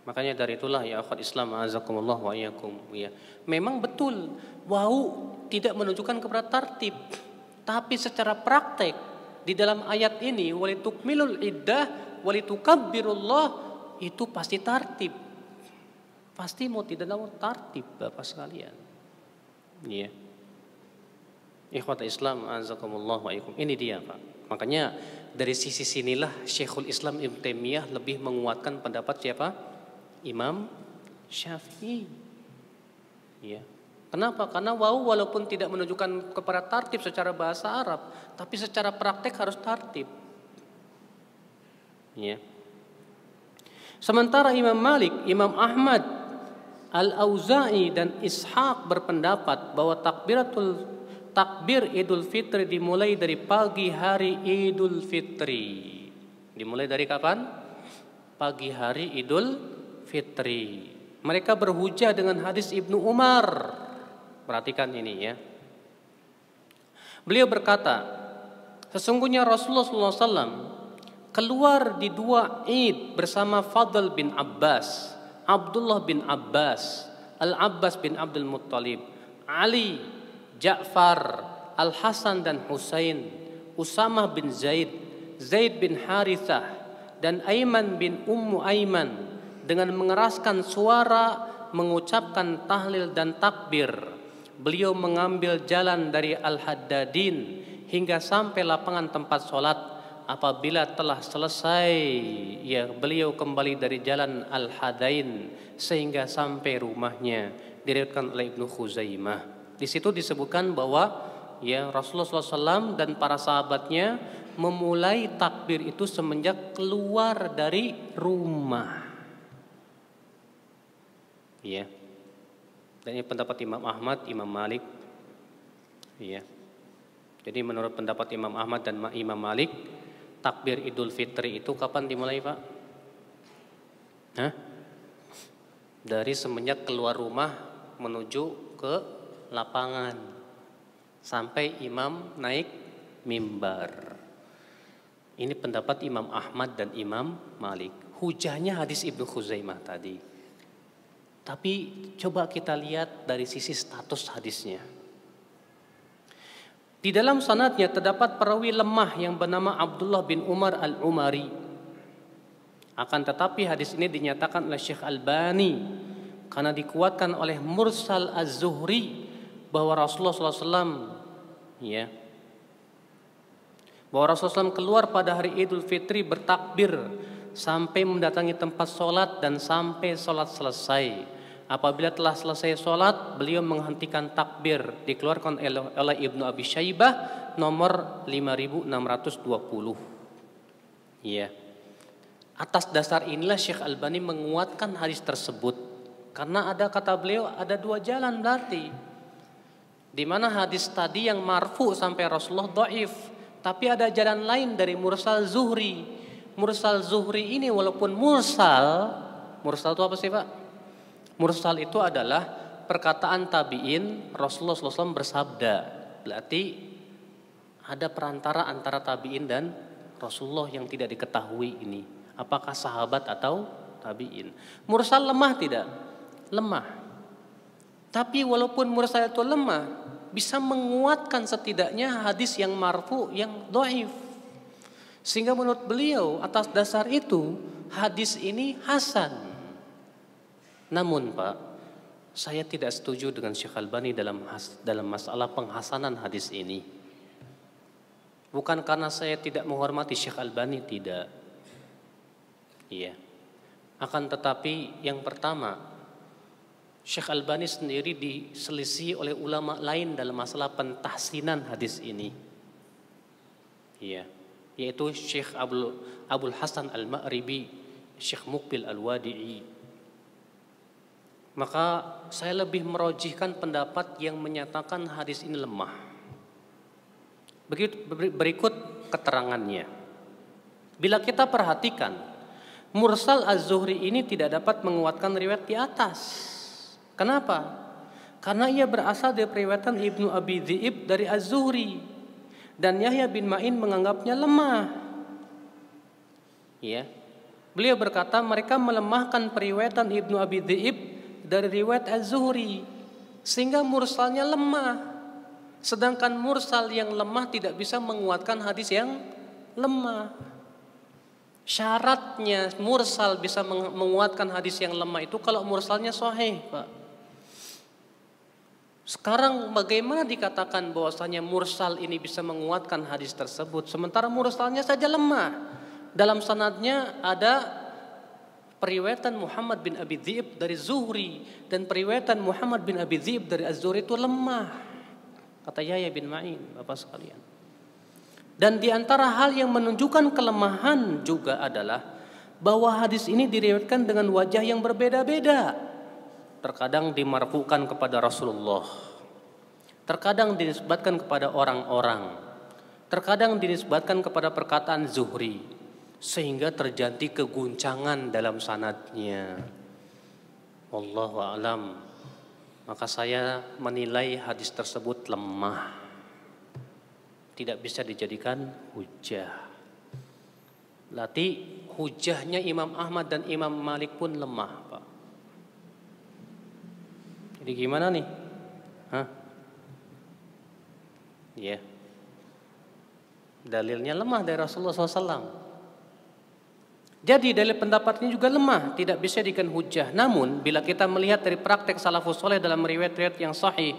A: Makanya dari itulah ya akhwat Islam azakumullah wa iyyakum ya. Memang betul wau tidak menunjukkan kepada tertib, tapi secara praktek di dalam ayat ini walitukmilul iddah walitukabbirullah itu pasti tertib. Pasti mau tidak mau tertib Bapak sekalian. Ya. Ikhwat Islam azakumullah wa iyyakum. Ini dia, Pak. Makanya dari sisi sinilah Syekhul Islam Ibnu Taimiyah lebih menguatkan pendapat siapa? Imam Syafi'i. Ya. Kenapa? Karena wawu walaupun tidak menunjukkan kepada tartib secara bahasa Arab, tapi secara praktek harus tartib. Ya. Sementara Imam Malik, Imam Ahmad, Al-Auza'i dan Ishaq berpendapat bahwa takbir Idul Fitri dimulai dari pagi hari Idul Fitri. Dimulai dari kapan? Pagi hari Idul Fitri. Mereka berhujah dengan hadis Ibnu Umar. Perhatikan ini ya. Beliau berkata, sesungguhnya Rasulullah SAW keluar di 2 Id bersama Fadl bin Abbas, Abdullah bin Abbas, Al-Abbas bin Abdul Muttalib, Ali, Ja'far, Al-Hasan dan Husain, Usamah bin Zaid, Zaid bin Harithah, dan Aiman bin Ummu Aiman dengan mengeraskan suara mengucapkan tahlil dan takbir. Beliau mengambil jalan dari Al-Haddadin hingga sampai lapangan tempat sholat. Apabila telah selesai, ya beliau kembali dari jalan Al-Hadain sehingga sampai rumahnya. Diriwayatkan oleh Ibnu Khuzaimah. Di situ disebutkan bahwa ya Rasulullah SAW dan para sahabatnya memulai takbir itu semenjak keluar dari rumah. Ya. Dan ini pendapat Imam Ahmad, Imam Malik. Ya. Jadi menurut pendapat Imam Ahmad dan Imam Malik, takbir Idul Fitri itu kapan dimulai, Pak? Hah? Dari semenjak keluar rumah menuju ke lapangan sampai imam naik mimbar. Ini pendapat Imam Ahmad dan Imam Malik. Hujahnya hadis Ibnu Khuzaimah tadi. Tapi coba kita lihat dari sisi status hadisnya. Di dalam sanadnya terdapat perawi lemah yang bernama Abdullah bin Umar al-Umari. Akan tetapi hadis ini dinyatakan oleh Syekh Albani karena dikuatkan oleh Mursal Az-Zuhri bahwa Rasulullah SAW ya, bahwa Rasulullah SAW keluar pada hari Idul Fitri bertakbir sampai mendatangi tempat sholat dan sampai sholat selesai. Apabila telah selesai sholat, beliau menghentikan takbir. Dikeluarkan oleh Ibnu Abi Syaibah nomor 5620. Ya. Atas dasar inilah Syekh Albani menguatkan hadis tersebut. Karena ada kata beliau ada 2 jalan berarti. Di mana hadis tadi yang marfu sampai Rasulullah dhaif, tapi ada jalan lain dari Mursal Zuhri. Mursal Zuhri ini walaupun mursal itu apa sih, Pak? Mursal itu adalah perkataan tabi'in, Rasulullah SAW bersabda. Berarti ada perantara antara tabi'in dan Rasulullah yang tidak diketahui ini. Apakah sahabat atau tabi'in. Mursal lemah tidak? Lemah. Tapi walaupun mursal itu lemah, bisa menguatkan setidaknya hadis yang marfu yang dhaif. Sehingga menurut beliau atas dasar itu hadis ini hasan. Namun Pak, saya tidak setuju dengan Syekh Albani dalam masalah penghasanan hadis ini. Bukan karena saya tidak menghormati Syekh Albani, tidak. Iya. Akan tetapi yang pertama, Syekh Albani sendiri diselisih oleh ulama lain dalam masalah pentahsinan hadis ini. Iya. Yaitu Syekh Abdul Hasan Al-Ma'ribi, Syekh Muqbil Al-Wadi'i. Maka saya lebih merojihkan pendapat yang menyatakan hadis ini lemah. Berikut keterangannya. Bila kita perhatikan, mursal Az-Zuhri ini tidak dapat menguatkan riwayat di atas. Kenapa? Karena ia berasal dari periwayatan Ibnu Abi Dhi'ib dari Az-Zuhri, dan Yahya bin Ma'in menganggapnya lemah. Ya. Beliau berkata mereka melemahkan periwayatan Ibnu Abi Dhi'ib dari riwayat Az-Zuhri sehingga mursalnya lemah. Sedangkan mursal yang lemah tidak bisa menguatkan hadis yang lemah. Syaratnya mursal bisa menguatkan hadis yang lemah itu kalau mursalnya sahih, Pak. Sekarang bagaimana dikatakan bahwasanya mursal ini bisa menguatkan hadis tersebut sementara mursalnya saja lemah? Dalam sanadnya ada periwayatan Muhammad bin Abi Dhi'ib dari Zuhri dan periwayatan Muhammad bin Abi Dhi'ib dari Az-Zuhri itu lemah. Kata Yahya bin Ma'in, Bapak sekalian. Dan di antara hal yang menunjukkan kelemahan juga adalah bahwa hadis ini diriwayatkan dengan wajah yang berbeda-beda. Terkadang dimarfukan kepada Rasulullah, terkadang dinisbatkan kepada orang-orang, terkadang dinisbatkan kepada perkataan Zuhri, sehingga terjadi keguncangan dalam sanadnya. Wallahu a'lam. Maka saya menilai hadis tersebut lemah, tidak bisa dijadikan hujah. Berarti hujahnya Imam Ahmad dan Imam Malik pun lemah, Pak. Jadi gimana nih? Ya. Dalilnya lemah dari Rasulullah SAW. Jadi dalil pendapatnya juga lemah, tidak bisa dijadikan hujah. Namun bila kita melihat dari praktek salafus saleh dalam riwayat-riwayat yang sahih,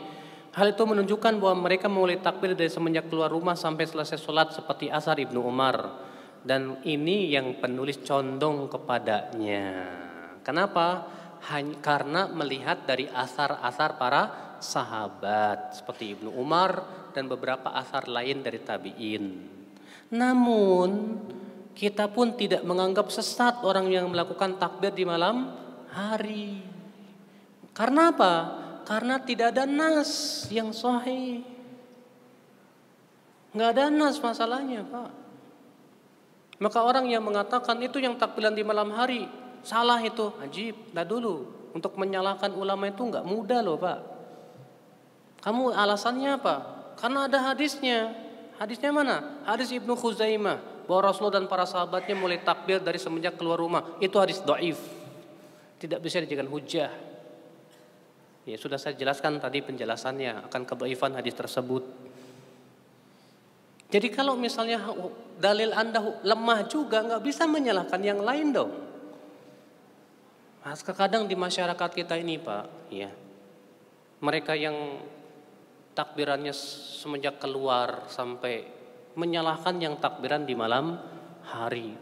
A: hal itu menunjukkan bahwa mereka memulai takbir dari semenjak keluar rumah sampai selesai sholat seperti asar Ibnu Umar. Dan ini yang penulis condong kepadanya. Kenapa? Karena melihat dari asar-asar para sahabat seperti Ibnu Umar dan beberapa asar lain dari tabi'in. Namun kita pun tidak menganggap sesat orang yang melakukan takbir di malam hari. Karena apa? Karena tidak ada nas yang sahih. Nggak ada nas masalahnya, Pak. Maka orang yang mengatakan itu yang takbiran di malam hari salah itu, ajib. Nah dulu untuk menyalahkan ulama itu nggak mudah loh, Pak. Kamu alasannya apa? Karena ada hadisnya. Hadisnya mana? Hadis Ibnu Khuzaimah bahwa Rasulullah dan para sahabatnya mulai takbir dari semenjak keluar rumah. Itu hadis dhaif. Tidak bisa dijadikan hujah. Ya sudah saya jelaskan tadi penjelasannya akan kedhaifan hadis tersebut. Jadi kalau misalnya dalil Anda lemah juga nggak bisa menyalahkan yang lain dong. Nah, kadang di masyarakat kita ini, Pak, ya, mereka yang takbirannya semenjak keluar sampai menyalahkan yang takbiran di malam hari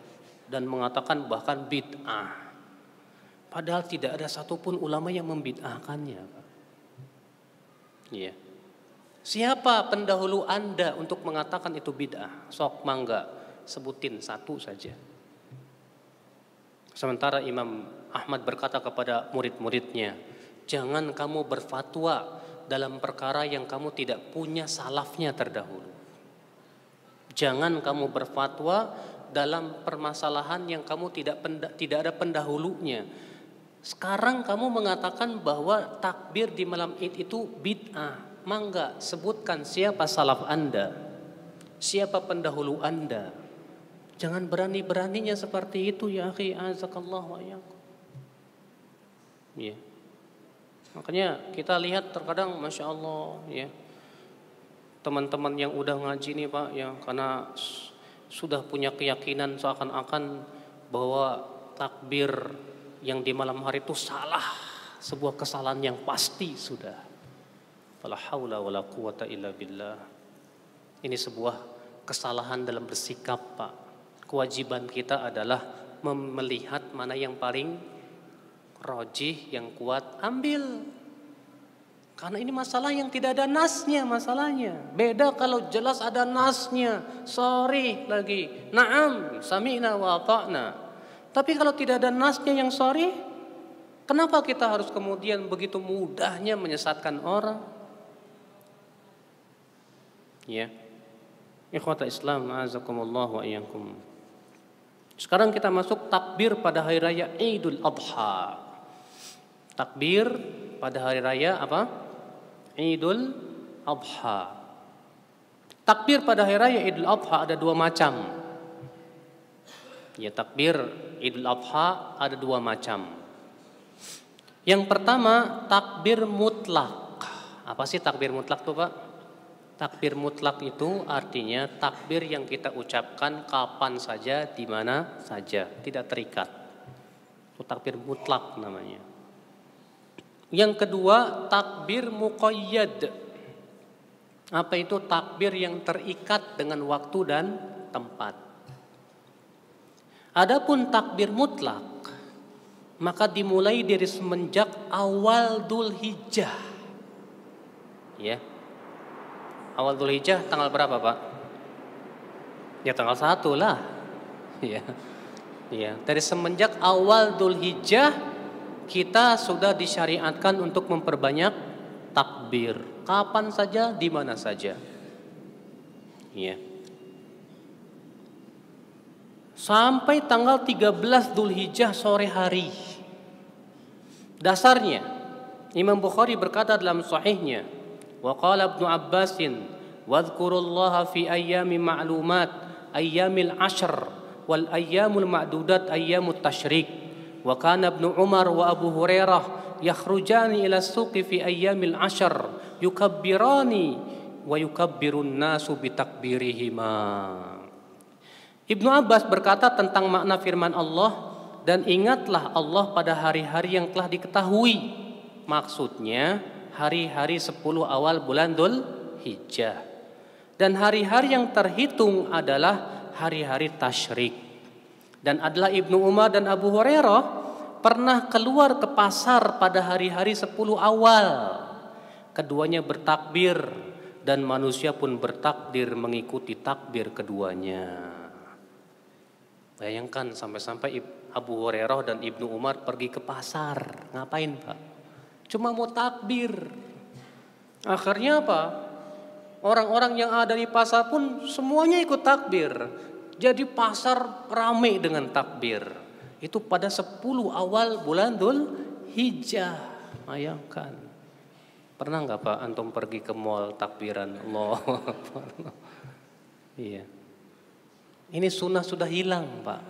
A: dan mengatakan bahkan bid'ah. Padahal tidak ada satupun ulama yang membid'ahkannya, Pak. Iya. Siapa pendahulu Anda untuk mengatakan itu bid'ah? Sok mangga, sebutin satu saja. Sementara Imam Ahmad berkata kepada murid-muridnya, jangan kamu berfatwa dalam perkara yang kamu tidak punya salafnya terdahulu. Jangan kamu berfatwa dalam permasalahan yang kamu tidak ada pendahulunya. Sekarang kamu mengatakan bahwa takbir di malam Id itu bid'ah. Mangga sebutkan siapa salaf Anda, siapa pendahulu Anda. Jangan berani-beraninya seperti itu ya akhi, azakallah wa iyyakum. Ya. Makanya kita lihat terkadang Masya Allah ya, teman-teman yang udah ngaji nih Pak ya, karena sudah punya keyakinan seakan-akan bahwa takbir yang di malam hari itu salah, sebuah kesalahan yang pasti sudah. Fala haula wala quwata illa billah. Ini sebuah kesalahan dalam bersikap Pak. Kewajiban kita adalah melihat mana yang paling rajih, yang kuat, ambil. Karena ini masalah yang tidak ada nasnya masalahnya. Beda kalau jelas ada nasnya, sorry lagi, na'am, sami'na wa ata'na. Tapi kalau tidak ada nasnya yang sorry, kenapa kita harus kemudian begitu mudahnya menyesatkan orang? Ya, ikhwata Islam, azakumullah wa iyyakum. Sekarang kita masuk takbir pada hari raya Idul Adha. Takbir pada hari raya apa? Idul Adha. Takbir pada hari raya Idul Adha ada dua macam. Ya, takbir Idul Adha ada dua macam. Yang pertama takbir mutlak. Apa sih takbir mutlak tuh Pak? Takbir mutlak itu artinya takbir yang kita ucapkan kapan saja, di mana saja, tidak terikat. Itu takbir mutlak namanya. Yang kedua takbir muqayyad. Apa itu? Takbir yang terikat dengan waktu dan tempat. Adapun takbir mutlak maka dimulai dari semenjak awal Dzulhijjah. Ya. Awal Dzulhijjah tanggal berapa Pak? Ya tanggal 1 lah. Ya. Ya, dari semenjak awal Dzulhijjah kita sudah disyariatkan untuk memperbanyak takbir. Kapan saja, di mana saja. Ya. Sampai tanggal 13 Dzulhijjah sore hari. Dasarnya Imam Bukhari berkata dalam sahihnya, wa qala Ibnu Abbasin wadhkurullaha fi ayyami ma'lumat ayyamil ashr wal ayyamul ma'dudat ayyamut tasyrik wa kana Ibnu Umar wa Abu Hurairah yakhrujani ila suqi fi ayyamil ashr yukabbirani wa yukabbirun nasu bitakbirihima. Ibnu Abbas berkata tentang makna firman Allah, dan ingatlah Allah pada hari-hari yang telah diketahui. Maksudnya hari-hari 10 awal bulan Dzulhijjah. Dan hari-hari yang terhitung adalah hari-hari tasyrik. Dan adalah Ibnu Umar dan Abu Hurairah pernah keluar ke pasar pada hari-hari 10 awal. Keduanya bertakbir dan manusia pun bertakbir mengikuti takbir keduanya. Bayangkan sampai-sampai Abu Hurairah dan Ibnu Umar pergi ke pasar. Ngapain Pak? Cuma mau takbir. Akhirnya apa? Orang-orang yang ada di pasar pun semuanya ikut takbir. Jadi pasar ramai dengan takbir. Itu pada 10 awal bulan Dzulhijjah. Bayangkan. Pernah nggak Pak antum pergi ke mall takbiran? Allahu Akbar. Iya. Ini sunnah sudah hilang Pak.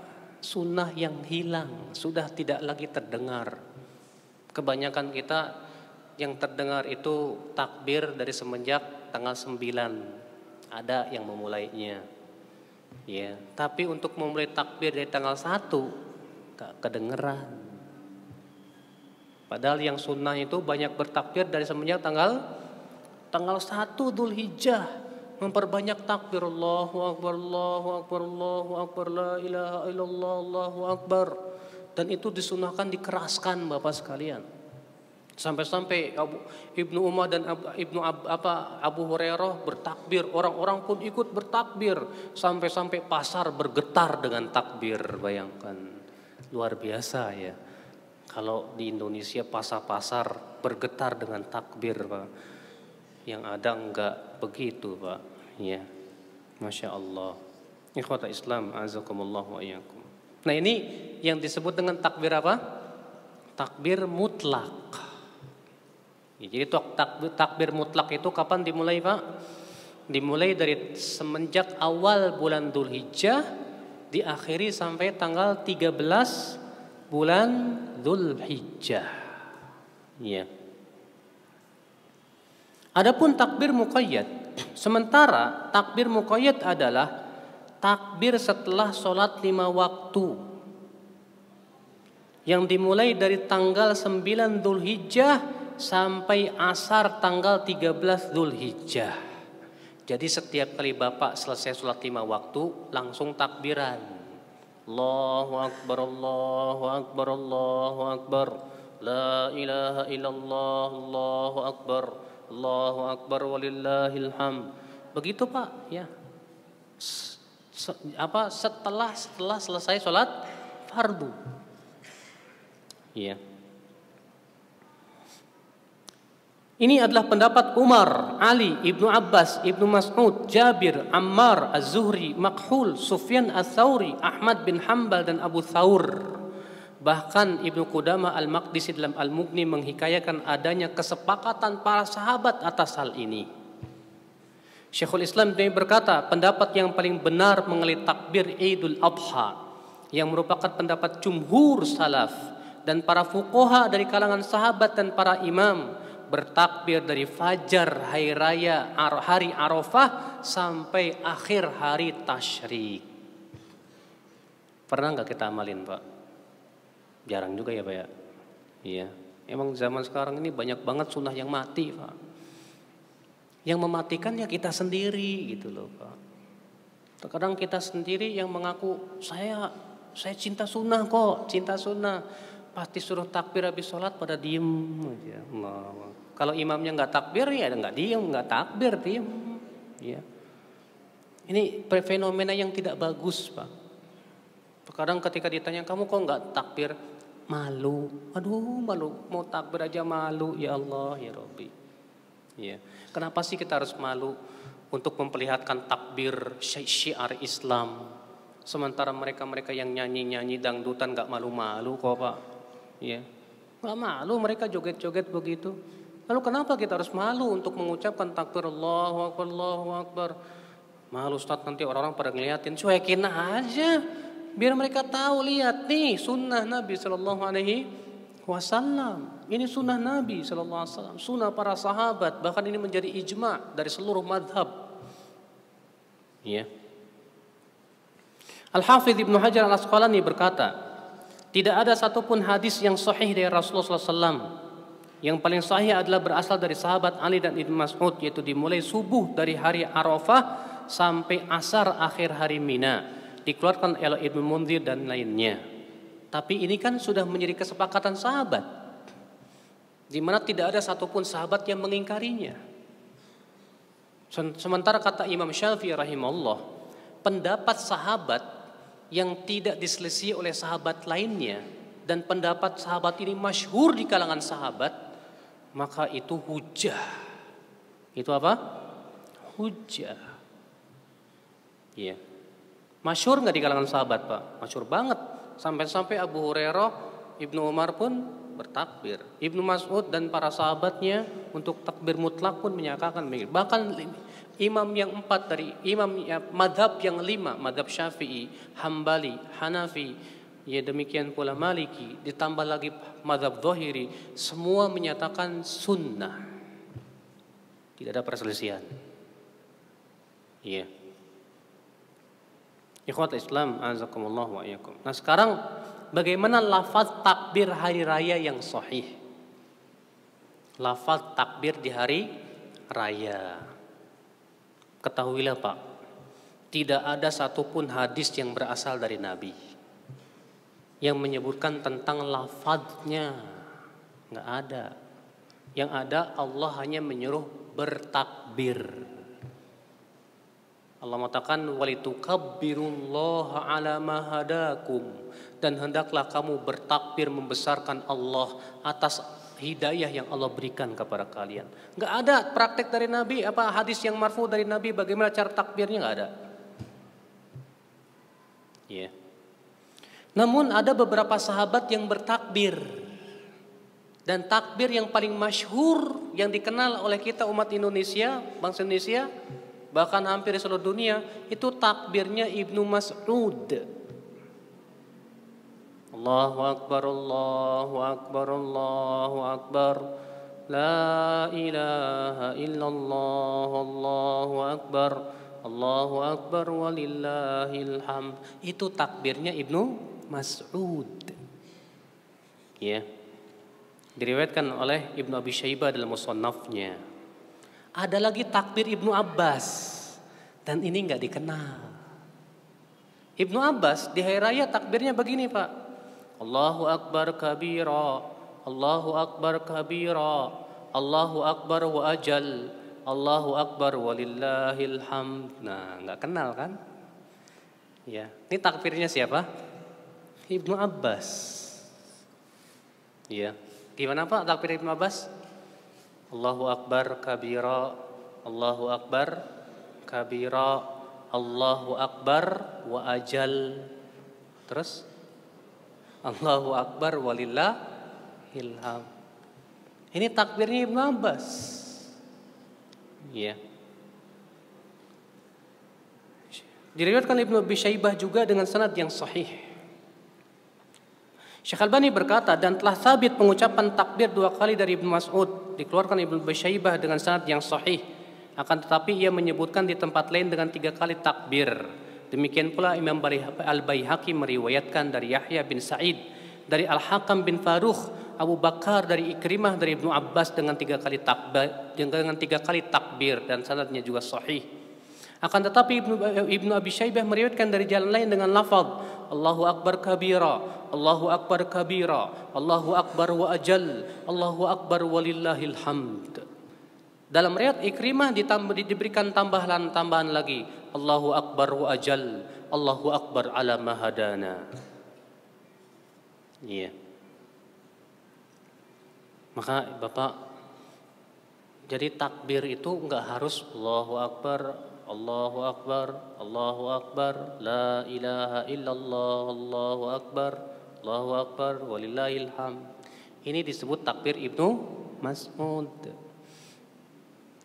A: Sunnah yang hilang. Sudah tidak lagi terdengar. Kebanyakan kita yang terdengar itu takbir dari semenjak tanggal 9. Ada yang memulainya. Ya, tapi untuk memulai takbir dari tanggal 1 gak kedengeran. Padahal yang sunnah itu banyak bertakbir dari semenjak tanggal 1 Dzulhijjah. Memperbanyak takbir, Allahu Akbar, Allahu Akbar, Allahu Akbar, la ilaha illallah, Allahu Akbar. Dan itu disunahkan dikeraskan Bapak sekalian. Sampai-sampai Ibnu Umar dan Abu Hurairah bertakbir, orang-orang pun ikut bertakbir, sampai-sampai pasar bergetar dengan takbir. Bayangkan, luar biasa ya. Kalau di Indonesia pasar-pasar bergetar dengan takbir Pak. Yang ada enggak begitu Pak. Ya, Masya Allah. Ikhwata Islam, azakumullah wa iyyakum. Nah ini yang disebut dengan takbir apa? takbir mutlak. Ya, jadi takbir mutlak itu kapan dimulai, Pak? Dimulai dari semenjak awal bulan Dzulhijjah, diakhiri sampai tanggal 13 bulan Dzulhijjah. Ya. Adapun takbir muqayyad, sementara takbir muqayyad adalah takbir setelah sholat 5 waktu yang dimulai dari tanggal 9 Dzulhijjah sampai asar tanggal 13 Dzulhijjah. Jadi setiap kali Bapak selesai sholat 5 waktu langsung takbiran. Allahu Akbar, Allahu Akbar, Allahu Akbar. La ilaha illallah, Allahu Akbar, Allahu Akbar walillahil hamd. Begitu Pak, ya. Setelah selesai sholat fardu. Ya. Ini adalah pendapat Umar, Ali, Ibnu Abbas, Ibnu Mas'ud, Jabir, Ammar, Az-Zuhri, Makhul, Sufyan Ats-Tsauri, Ahmad bin Hanbal dan Abu Tsaur. Bahkan Ibnu Qudamah Al-Maqdisi dalam Al-Mughni menghikayakan adanya kesepakatan para sahabat atas hal ini. Syekhul Islam berkata, pendapat yang paling benar mengenai takbir Idul Adha yang merupakan pendapat jumhur salaf dan para fuqaha dari kalangan sahabat dan para imam, bertakbir dari fajar hari raya hari Arafah sampai akhir hari tasyrik. Pernah nggak kita amalin, Pak? Jarang juga ya, Pak ya. Iya. Emang zaman sekarang ini banyak banget sunnah yang mati, Pak. Yang mematikan ya kita sendiri gitu loh, Pak. Terkadang kita sendiri yang mengaku saya cinta sunnah kok, cinta sunnah. Pasti suruh takbir habis sholat pada diem aja. Allah. Kalau imamnya nggak takbir ya nggak diem, nggak takbir diem. Ya. Ini fenomena yang tidak bagus, Pak. Terkadang ketika ditanya kamu kok nggak takbir, malu. Aduh malu, mau takbir aja malu. Ya Allah ya Rabbi. Ya. Kenapa sih kita harus malu untuk memperlihatkan takbir syiar Islam? Sementara mereka yang nyanyi dangdutan nggak malu-malu kok, Pak. Ya, nggak malu mereka joget-joget begitu. Lalu kenapa kita harus malu untuk mengucapkan takbir Allahu Akbar, Allahu Akbar? Malu Ustaz, nanti orang-orang pada ngeliatin. Cuekin aja, biar mereka tahu, lihat nih sunnah Nabi Sallallahu Alaihi Wasallam. Ini sunnah Nabi Sallallahu Alaihi Wasallam, sunnah para sahabat. Bahkan ini menjadi ijma dari seluruh madhab. Ya. Al-Hafidz Ibnu Hajar Al-Asqalani berkata, tidak ada satupun hadis yang sahih dari Rasulullah SAW. Yang paling sahih adalah berasal dari sahabat Ali dan Ibnu Mas'ud, yaitu dimulai subuh dari hari Arafah sampai asar akhir hari Mina. Dikeluarkan oleh Ibnu Munzir dan lainnya. Tapi ini kan sudah menjadi kesepakatan sahabat, di mana tidak ada satupun sahabat yang mengingkarinya. Sementara kata Imam Syafi'i rahimahullah, pendapat sahabat yang tidak diselisih oleh sahabat lainnya dan pendapat sahabat ini masyhur di kalangan sahabat, maka itu hujjah. Itu apa? Hujjah. Iya. Masyhur nggak di kalangan sahabat, Pak? Masyhur banget. Sampai-sampai Abu Hurairah, Ibnu Umar pun bertakbir. Ibnu Mas'ud dan para sahabatnya untuk takbir mutlak pun menyatakan begitu. Bahkan imam yang 4 dari imam madhab yang 5, madhab Syafi'i, Hambali, Hanafi, ya demikian pula Maliki, ditambah lagi madhab Zahiri, semua menyatakan sunnah. Tidak ada perselisihan. Iya. Ikhwat Islam, azakumullah wa iyyakum. Nah sekarang bagaimana lafaz takbir hari raya yang sahih? Lafaz takbir di hari raya. Ketahuilah Pak, tidak ada satupun hadis yang berasal dari Nabi yang menyebutkan tentang lafadznya. Nggak ada. Yang ada Allah hanya menyuruh bertakbir. Allah mengatakan walitukabbirullaha ala ma hadakum, dan hendaklah kamu bertakbir membesarkan Allah atas hidayah yang Allah berikan kepada kalian. Enggak ada praktek dari Nabi, hadis yang marfu dari Nabi bagaimana cara takbirnya, enggak ada. Ya. Namun ada beberapa sahabat yang bertakbir. Dan takbir yang paling masyhur yang dikenal oleh kita umat Indonesia, bangsa Indonesia, bahkan hampir di seluruh dunia, itu takbirnya Ibnu Mas'ud. Allahu Akbar, Allahu Akbar, Allahu Akbar. La ilaha illallah, Allahu Akbar. Allahu Akbar walillahil hamd. Itu takbirnya Ibnu Mas'ud. Ya. Diriwayatkan oleh Ibnu Abi Syaibah dalam Musannafnya. Ada lagi takbir Ibnu Abbas, dan ini enggak dikenal. Ibnu Abbas di hari raya takbirnya begini, Pak. Allahu Akbar kabira, Allahu Akbar kabira, Allahu Akbar wa ajal, Allahu Akbar walillahil hamd. Nah, enggak kenal kan? Ya, ini takbirnya siapa? Ibnu Abbas. Ya. Gimana Pak takbir Ibnu Abbas? Allahu Akbar kabira, Allahu Akbar kabira, Allahu Akbar wa ajal. Terus Allahu Akbar walillahil hamd. Ini takbirnya Ibnu Abbas. Iya. Diriwayatkan Ibnu Abi Syaibah juga dengan sanad yang sahih. Syekh Albani berkata, dan telah sabit pengucapan takbir 2 kali dari Ibnu Mas'ud, dikeluarkan Ibnu Abi Syaibah dengan sanad yang sahih. Akan tetapi ia menyebutkan di tempat lain dengan 3 kali takbir. Demikian pula Imam Al-Baihaqi meriwayatkan dari Yahya bin Sa'id, dari Al-Hakam bin Farukh, Abu Bakar dari Ikrimah dari Ibnu Abbas dengan 3 kali takbir, dan sanadnya juga sahih. Akan tetapi Ibnu Abi Syaibah meriwayatkan dari jalan lain dengan lafaz Allahu Akbar kabira, Allahu Akbar kabira, Allahu Akbar wa ajal, Allahu Akbar walillahil hamd. Dalam riwayat Ikrimah diberikan tambahan lagi, Allahu Akbar wa ajal, Allahu Akbar ala mahadana. Iya. Maka Bapak, jadi takbir itu enggak harus Allahu Akbar, Allahu Akbar, Allahu Akbar, la ilaha illallah, Allahu Akbar, walillahil hamd. Ini disebut takbir Ibnu Mas'ud.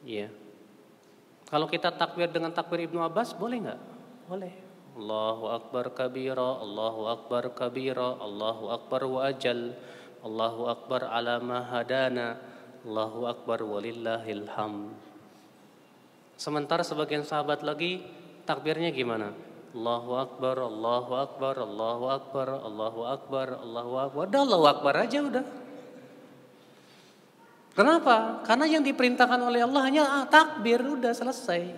A: Iya. Kalau kita takbir dengan takbir Ibnu Abbas boleh enggak? Boleh. Allahu Akbar kabira, Allahu Akbar kabira, Allahu Akbar wa ajal, Allahu Akbar ala ma hadana, Allahu Akbar walillahil hamd. Sementara sebagian sahabat lagi takbirnya gimana? Allahu Akbar, Allahu Akbar, Allahu Akbar, Allahu Akbar, Allahu Akbar. Udah Allahu Akbar aja udah. Kenapa? Karena yang diperintahkan oleh Allah hanya takbir, udah selesai.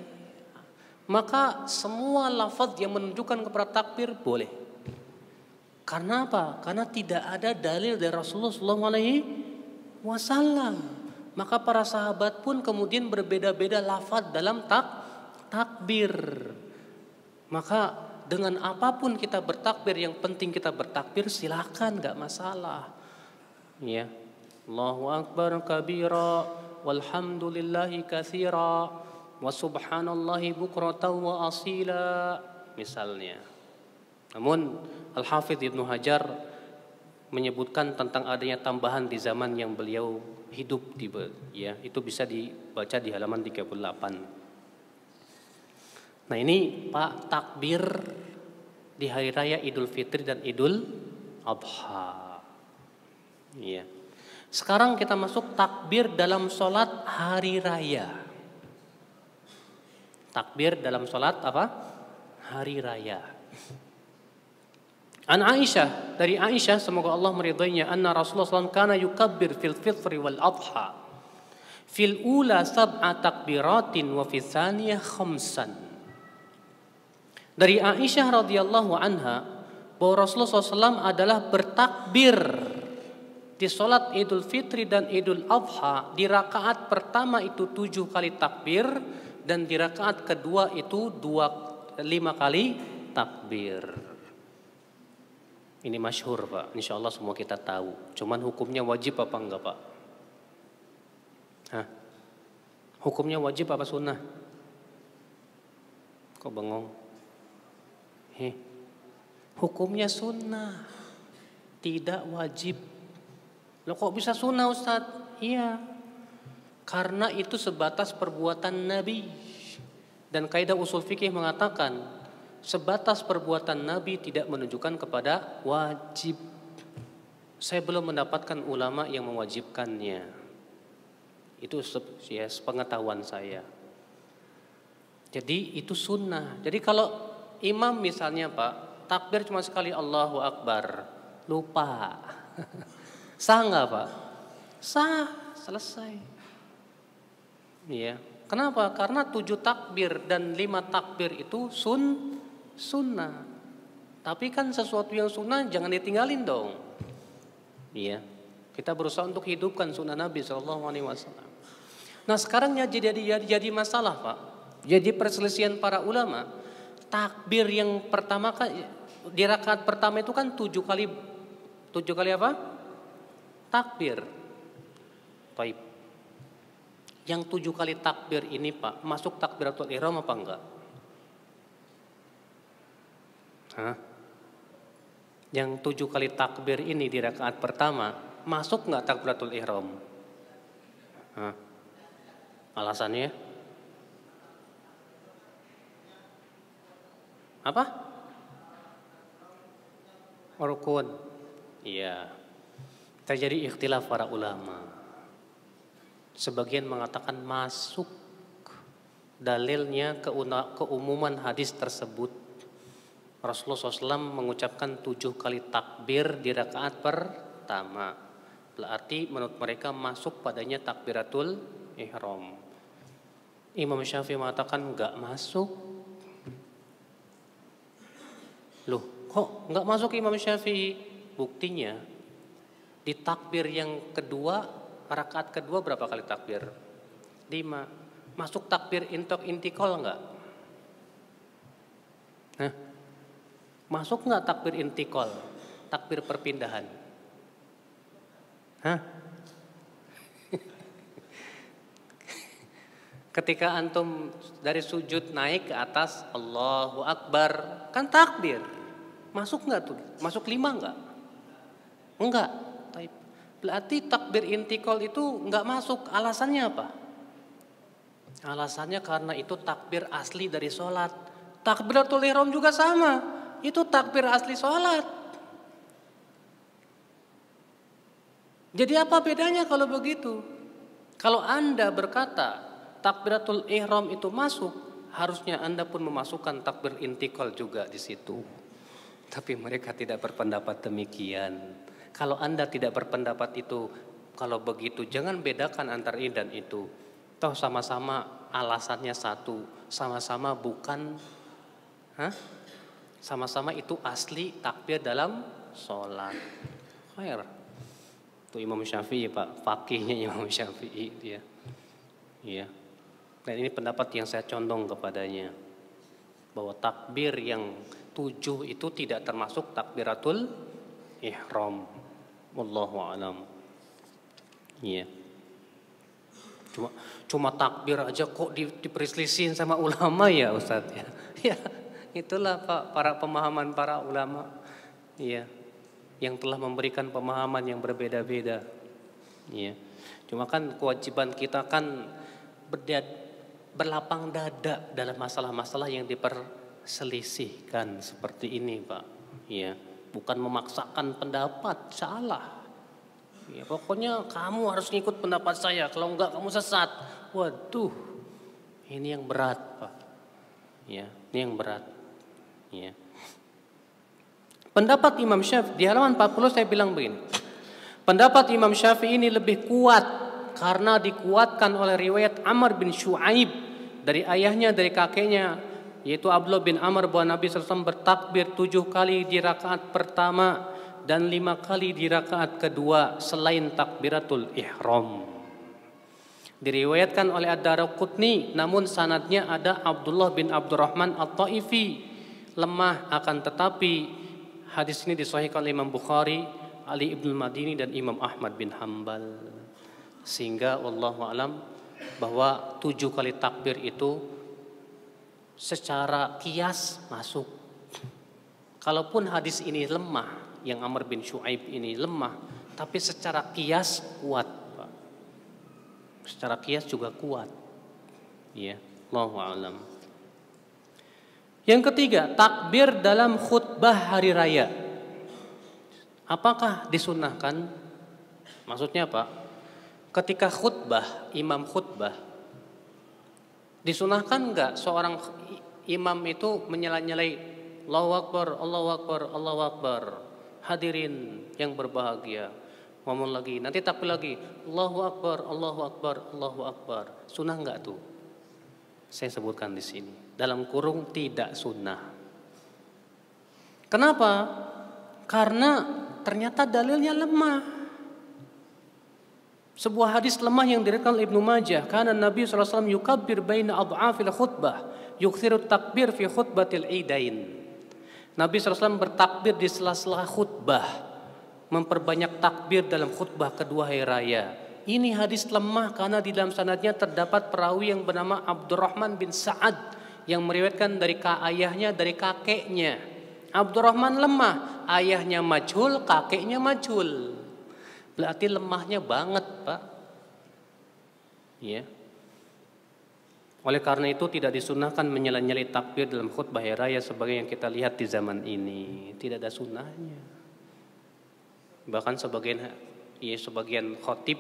A: Maka semua lafaz yang menunjukkan kepada takbir boleh. Karena apa? Karena tidak ada dalil dari Rasulullah SAW. Maka para sahabat pun kemudian berbeda-beda lafaz dalam takbir. Maka dengan apapun kita bertakbir, yang penting kita bertakbir, silakan, enggak masalah. Ya. Allahu Akbar kabira, walhamdulillahi katsira, wa subhanallahi bukratan wa asila, misalnya. Namun Al-Hafidz Ibnu Hajar menyebutkan tentang adanya tambahan di zaman yang beliau hidup, ya, itu bisa dibaca di halaman 38. Nah, ini Pak, takbir di hari raya Idul Fitri dan Idul Adha. Ya. Sekarang kita masuk takbir dalam sholat hari raya. Takbir dalam sholat apa? Hari raya. An Aisyah, dari Aisyah semoga Allah meridainya, anna Rasulullah SAW kana yukabbir fil fitri wal adha fil ula sab'a takbiratin wa fil thaniyah khamsan. Dari Aisyah radhiyallahu anha bahwa Rasulullah SAW adalah bertakbir di sholat Idul Fitri dan Idul Adha. Di rakaat pertama itu 7 kali takbir, dan di rakaat kedua itu 5 kali takbir. Ini masyhur Pak, insya Allah semua kita tahu. Cuman hukumnya wajib apa enggak Pak? Hah? Hukumnya wajib apa sunnah? Kok bengong? Hukumnya sunnah, tidak wajib. Loh kok bisa sunnah Ustadz? Iya, karena itu sebatas perbuatan Nabi. Dan kaidah usul fikih mengatakan sebatas perbuatan Nabi tidak menunjukkan kepada wajib. Saya belum mendapatkan ulama yang mewajibkannya. Itu ya sepengetahuan saya. Jadi itu sunnah. Jadi kalau imam misalnya Pak, takbir cuma sekali Allahu Akbar, lupa. Sah nggak Pak? Sah, selesai. Iya. Kenapa? Karena 7 takbir dan 5 takbir itu sunnah. Tapi kan sesuatu yang sunnah jangan ditinggalin dong. Iya. Kita berusaha untuk hidupkan sunnah Nabi SAW. Nah sekarangnya jadi masalah Pak. Jadi perselisihan para ulama. Takbir yang pertama kan di rakaat pertama itu kan 7 kali apa? Takbir. Baik. Yang 7 kali takbir ini Pak, masuk takbiratul ihram apa enggak? Hah? Yang 7 kali takbir ini di rakaat pertama, masuk enggak takbiratul ihram? Hah? Alasannya? Apa? Rukun. Iya. Terjadi ikhtilaf para ulama. Sebagian mengatakan masuk, dalilnya keumuman hadis tersebut. Rasulullah SAW mengucapkan 7 kali takbir di rakaat pertama. Berarti menurut mereka masuk padanya takbiratul ihram. Imam Syafi'i mengatakan enggak masuk. Loh, kok enggak masuk Imam Syafi'i? Buktinya di takbir yang kedua, rakaat kedua berapa kali takbir? 5. Masuk takbir intikal enggak? Hah? Masuk enggak takbir intikal? Takbir perpindahan? Hah? Ketika antum dari sujud naik ke atas Allahu Akbar, kan takbir. Masuk enggak tuh? Masuk 5 enggak? Enggak. Berarti takbir intikal itu enggak masuk. Alasannya apa? Alasannya karena itu takbir asli dari sholat. Takbiratul ihram juga sama. Itu takbir asli sholat. Jadi apa bedanya kalau begitu? Kalau Anda berkata takbiratul ihram itu masuk, harusnya Anda pun memasukkan takbir intikal juga di situ. Tapi mereka tidak berpendapat demikian. Kalau Anda tidak berpendapat itu, kalau begitu jangan bedakan antara ini dan itu. Toh sama-sama alasannya satu, sama-sama bukan, sama-sama itu asli takbir dalam sholat. Khair. Itu Imam Syafi'i Pak, fakihnya Imam Syafi'i dia. Iya. Dan ini pendapat yang saya condong kepadanya, bahwa takbir yang 7 itu tidak termasuk takbiratul ihram. Wallahu a'lam. Iya. Cuma takbir aja kok diperselisihin sama ulama ya Ustaz ya. Ya, itulah Pak para pemahaman para ulama. Iya. Yang telah memberikan pemahaman yang berbeda-beda. Iya. Cuma kan kewajiban kita kan berlapang dada dalam masalah-masalah yang diperselisihkan seperti ini Pak. Iya. Bukan memaksakan pendapat, salah. Ya, pokoknya kamu harus ngikut pendapat saya, kalau enggak kamu sesat. Waduh, ini yang berat Pak. Ya, ini yang berat. Ya. Pendapat Imam Syafi'i di halaman 40 saya bilang begini. Pendapat Imam Syafi'i ini lebih kuat karena dikuatkan oleh riwayat Amr bin Shu'aib dari ayahnya, dari kakeknya, yaitu Abdullah bin Amr bahwa Nabi SAW bertakbir 7 kali di rakaat pertama dan 5 kali di rakaat kedua selain takbiratul ihram. Diriwayatkan oleh Ad-Daraqutni, namun sanadnya ada Abdullah bin Abdurrahman At-Taifi, lemah, akan tetapi hadis ini disahihkan oleh Imam Bukhari, Ali ibn Madini dan Imam Ahmad bin Hanbal. Sehingga wallahu alam bahwa 7 kali takbir itu secara kias masuk. Kalaupun hadis ini lemah, yang Amr bin Shu'aib ini lemah, tapi secara kias kuat, Pak. Secara kias juga kuat. Ya, Allahu a'lam. Yang ketiga, takbir dalam khutbah hari raya. Apakah disunnahkan? Maksudnya apa? Ketika khutbah, imam khutbah, disunahkan enggak seorang imam itu menyela-nyelai Allahu Akbar, Allahu Akbar, Allahu Akbar. Hadirin yang berbahagia. Ngomong lagi, nanti takbir lagi. Allahu Akbar, Allahu Akbar, Allahu Akbar. Sunnah enggak tuh? Saya sebutkan di sini. Dalam kurung tidak sunnah. Kenapa? Karena ternyata dalilnya lemah. Sebuah hadis lemah yang diriwayatkan oleh Ibnu Majah, karena Nabi sallallahu alaihi wasallam yukabbir baina adhafil khutbah, yukthiru takbir fi khutbatil idain. Nabi SAW bertakbir di sela-sela khutbah, memperbanyak takbir dalam khutbah kedua hari raya. Ini hadis lemah karena di dalam sanadnya terdapat perawi yang bernama Abdurrahman bin Sa'ad yang meriwayatkan dari ayahnya, dari kakeknya. Abdurrahman lemah, ayahnya majhul, kakeknya majhul. Berarti lemahnya banget, Pak. Ya. Oleh karena itu tidak disunahkan menyela-nyelai takbir dalam khutbah hari raya sebagai yang kita lihat di zaman ini. Tidak ada sunnahnya. Bahkan sebagian khotib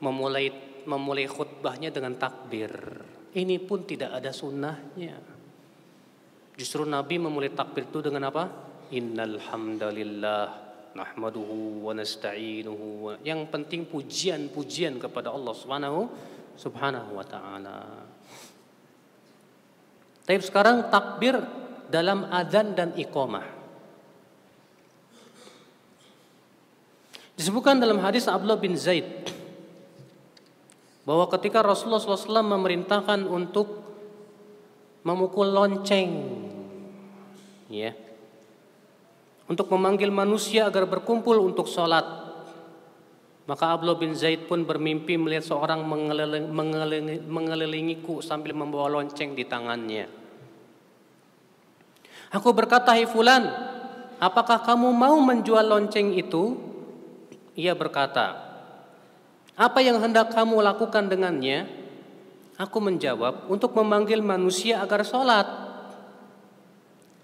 A: memulai khutbahnya dengan takbir. Ini pun tidak ada sunnahnya. Justru Nabi memulai takbir itu dengan apa? Innal hamdalillah nahmaduhu wa nasta'inuhu. Yang penting pujian-pujian kepada Allah Subhanahu wa ta'ala. Tapi sekarang takbir dalam adzan dan iqamah. Disebutkan dalam hadis Abdullah bin Zaid bahwa ketika Rasulullah SAW memerintahkan untuk memukul lonceng, ya, untuk memanggil manusia agar berkumpul untuk sholat, maka Abdullah bin Zaid pun bermimpi melihat seorang mengelilingiku sambil membawa lonceng di tangannya. Aku berkata, "Hai fulan, apakah kamu mau menjual lonceng itu?" Ia berkata, "Apa yang hendak kamu lakukan dengannya?" Aku menjawab, "Untuk memanggil manusia agar sholat."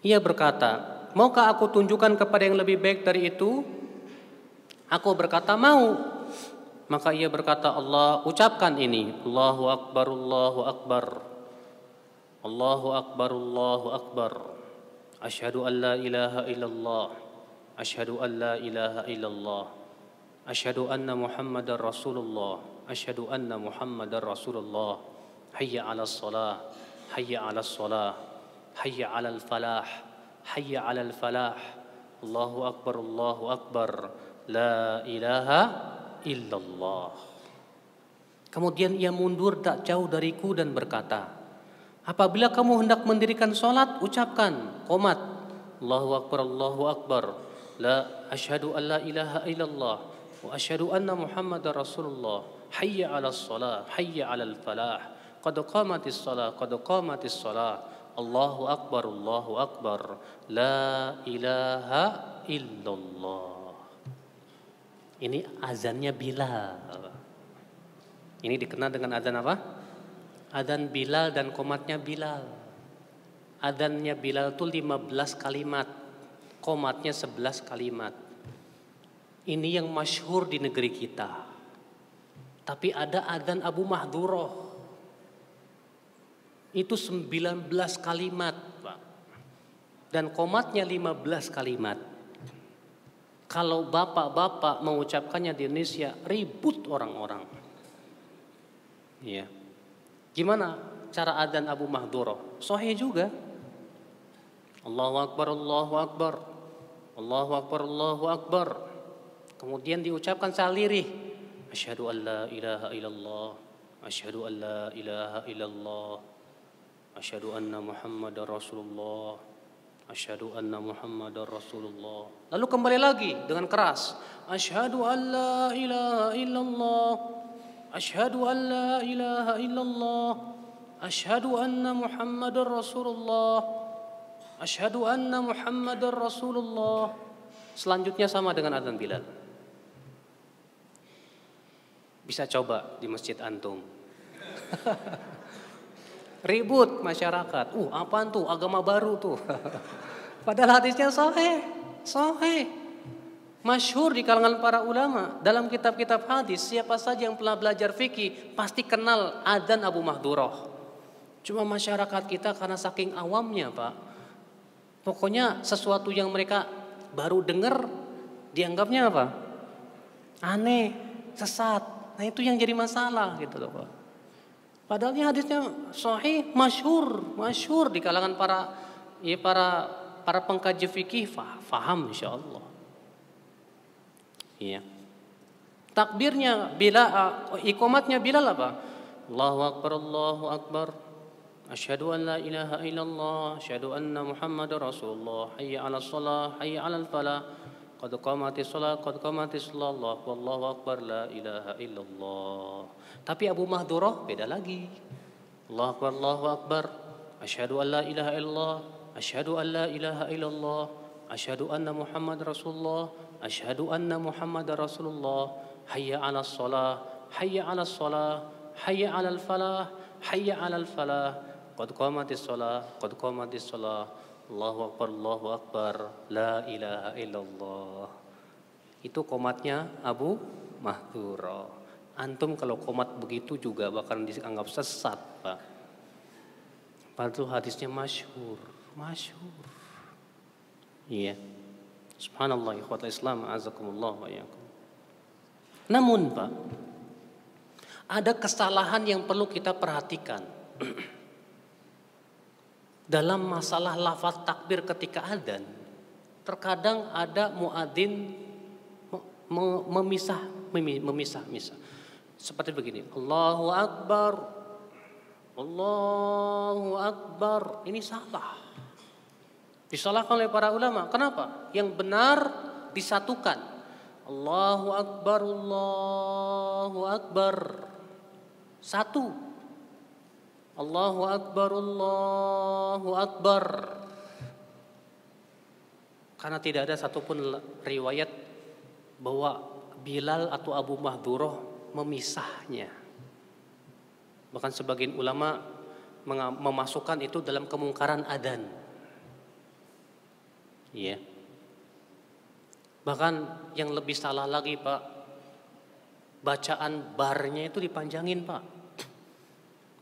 A: Ia berkata, "Maukah aku tunjukkan kepada yang lebih baik dari itu?" Aku berkata, "Mau." Maka ia berkata, ucapkan ini, Allahu Akbar, Allahu Akbar, Allahu Akbar, Allahu Akbar, Asyhadu an la ilaha illallah, Asyhadu an la ilaha illallah, Asyhadu anna Muhammadar Rasulullah, Asyhadu anna Muhammadar Rasulullah, Hayya 'alas shalah, Hayya 'alas shalah, Hayya 'alal falah, Hayya 'alal falah, Allahu Akbar, Allahu Akbar, La ilaha illallah. Kemudian ia mundur tak jauh dariku dan berkata, "Apabila kamu hendak mendirikan sholat, ucapkan qomat, Allahu Akbar, Allahu Akbar, La asyhadu an la ilaha illallah, wa asyhadu anna Muhammadar Rasulullah, Hayya 'alas shalah, Hayya 'alal falah, qad qamatis shalah, qad qamatis shalah, Allahu Akbar, Allahu Akbar, La ilaha illallah." Ini azannya Bilal. Ini dikenal dengan azan apa? Azan Bilal dan qomatnya Bilal. Azannya Bilal itu 15 kalimat, qomatnya 11 kalimat. Ini yang masyhur di negeri kita. Tapi ada azan Abu Mahdurah. Itu 19 kalimat, Pak. Dan qomatnya 15 kalimat. Kalau bapak-bapak mengucapkannya di Indonesia, ribut orang-orang. Ya. Gimana cara adzan Abu Mahdurah? Sahih juga. Allahu Akbar, Allahu Akbar, Allahu Akbar, Allahu Akbar. Kemudian diucapkan salirih. Asyhadu an la ilaha illallah, Asyhadu an la ilaha illallah, Asyhadu anna Muhammadar Rasulullah, Asyhadu anna Muhammadar Rasulullah. Lalu kembali lagi dengan keras. Asyhadu an la ilaha illallah, Asyhadu an la ilaha illallah, Asyhadu anna Muhammadar Rasulullah, Asyhadu anna Muhammadar Rasulullah. Selanjutnya sama dengan adzan Bilal. Bisa coba di masjid antum. Ribut masyarakat. Apaan tuh? Agama baru tuh. Padahal hadisnya sahih. Masyhur di kalangan para ulama. Dalam kitab-kitab hadis, siapa saja yang pernah belajar fikih pasti kenal adzan Abu Mahdurah. Cuma masyarakat kita karena saking awamnya, Pak. Pokoknya sesuatu yang mereka baru dengar dianggapnya apa? Aneh, sesat. Nah, itu yang jadi masalah gitu loh, Pak. Padahal hadisnya sahih, masyhur di kalangan para pengkaji fikih faham insyaallah. Iya. Takbirnya iqamatnya Bilal apa? Allahu akbar, Allahu akbar. Asyhadu an la ilaha illallah, asyhadu anna Muhammadar Rasulullah. Hayya 'alas shalah, hayya 'alal falah. Qad qamatis shalah, qad qamatis shalah. Wallahu akbar, la ilaha illallah. Tapi Abu Mahdurah beda lagi. Allahu akbar, Allahu akbar. Asyhadu an la ilaha illallah, asyhadu an la ilaha illallah. Asyhadu anna Muhammad Rasulullah, asyhadu anna Muhammad Rasulullah. Hayya 'alas shalah, hayya 'alas shalah, hayya 'alal falah, hayya 'alal falah. Qad qamatis shalah, qad qamatis shalah. Allahu akbar, Allahu akbar. La ilaha illallah. Itu qomatnya Abu Mahdurah. Antum kalau qomat begitu juga bakal dianggap sesat, Pak. Padahal hadisnya masyhur. Iya. Subhanallah, ikhwatul Islam, azakumullah wa iyyakum. Namun, Pak, ada kesalahan yang perlu kita perhatikan. Dalam masalah lafaz takbir ketika adzan, terkadang ada muadzin memisah. Seperti begini, Allahu akbar, Allahu akbar. Ini salah. Disalahkan oleh para ulama. Kenapa? Yang benar disatukan. Allahu akbar, Allahu akbar. Satu. Allahu akbar, Allahu akbar. Karena tidak ada satupun riwayat bahwa Bilal atau Abu Mahdurah memisahnya. Bahkan sebagian ulama memasukkan itu dalam kemungkaran adzan. Iya. Bahkan yang lebih salah lagi, Pak, bacaan barnya itu dipanjangin, Pak.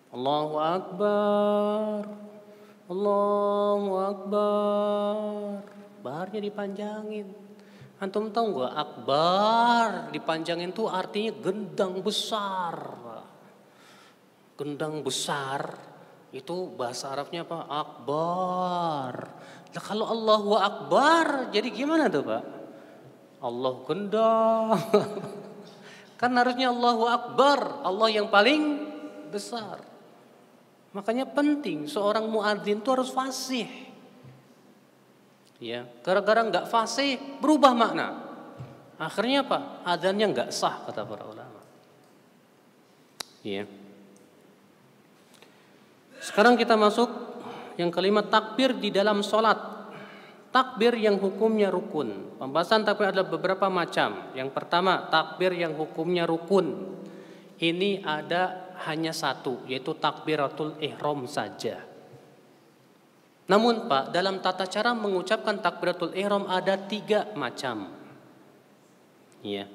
A: Allahu akbar, Allahu akbar. Barnya dipanjangin. Antum tahu nggak, akbar dipanjangin tuh artinya gendang besar, Pak. Gendang besar itu bahasa Arabnya apa? Akbar. Nah, kalau Allahu akbar jadi gimana tuh, Pak? Allah gendang. Kan harusnya Allahu akbar, Allah yang paling besar. Makanya penting seorang muadzin itu harus fasih. Ya, gara-gara nggak fasih berubah makna. Akhirnya apa? Adzannya nggak sah kata para ulama. Ya. Sekarang kita masuk yang kelima, takbir di dalam sholat. Takbir yang hukumnya rukun. Pembahasan takbir ada beberapa macam. Yang pertama, takbir yang hukumnya rukun. Ini ada hanya satu, yaitu takbiratul ihram saja. Namun, Pak, dalam tata cara mengucapkan takbiratul ihram ada 3 macam. Ya.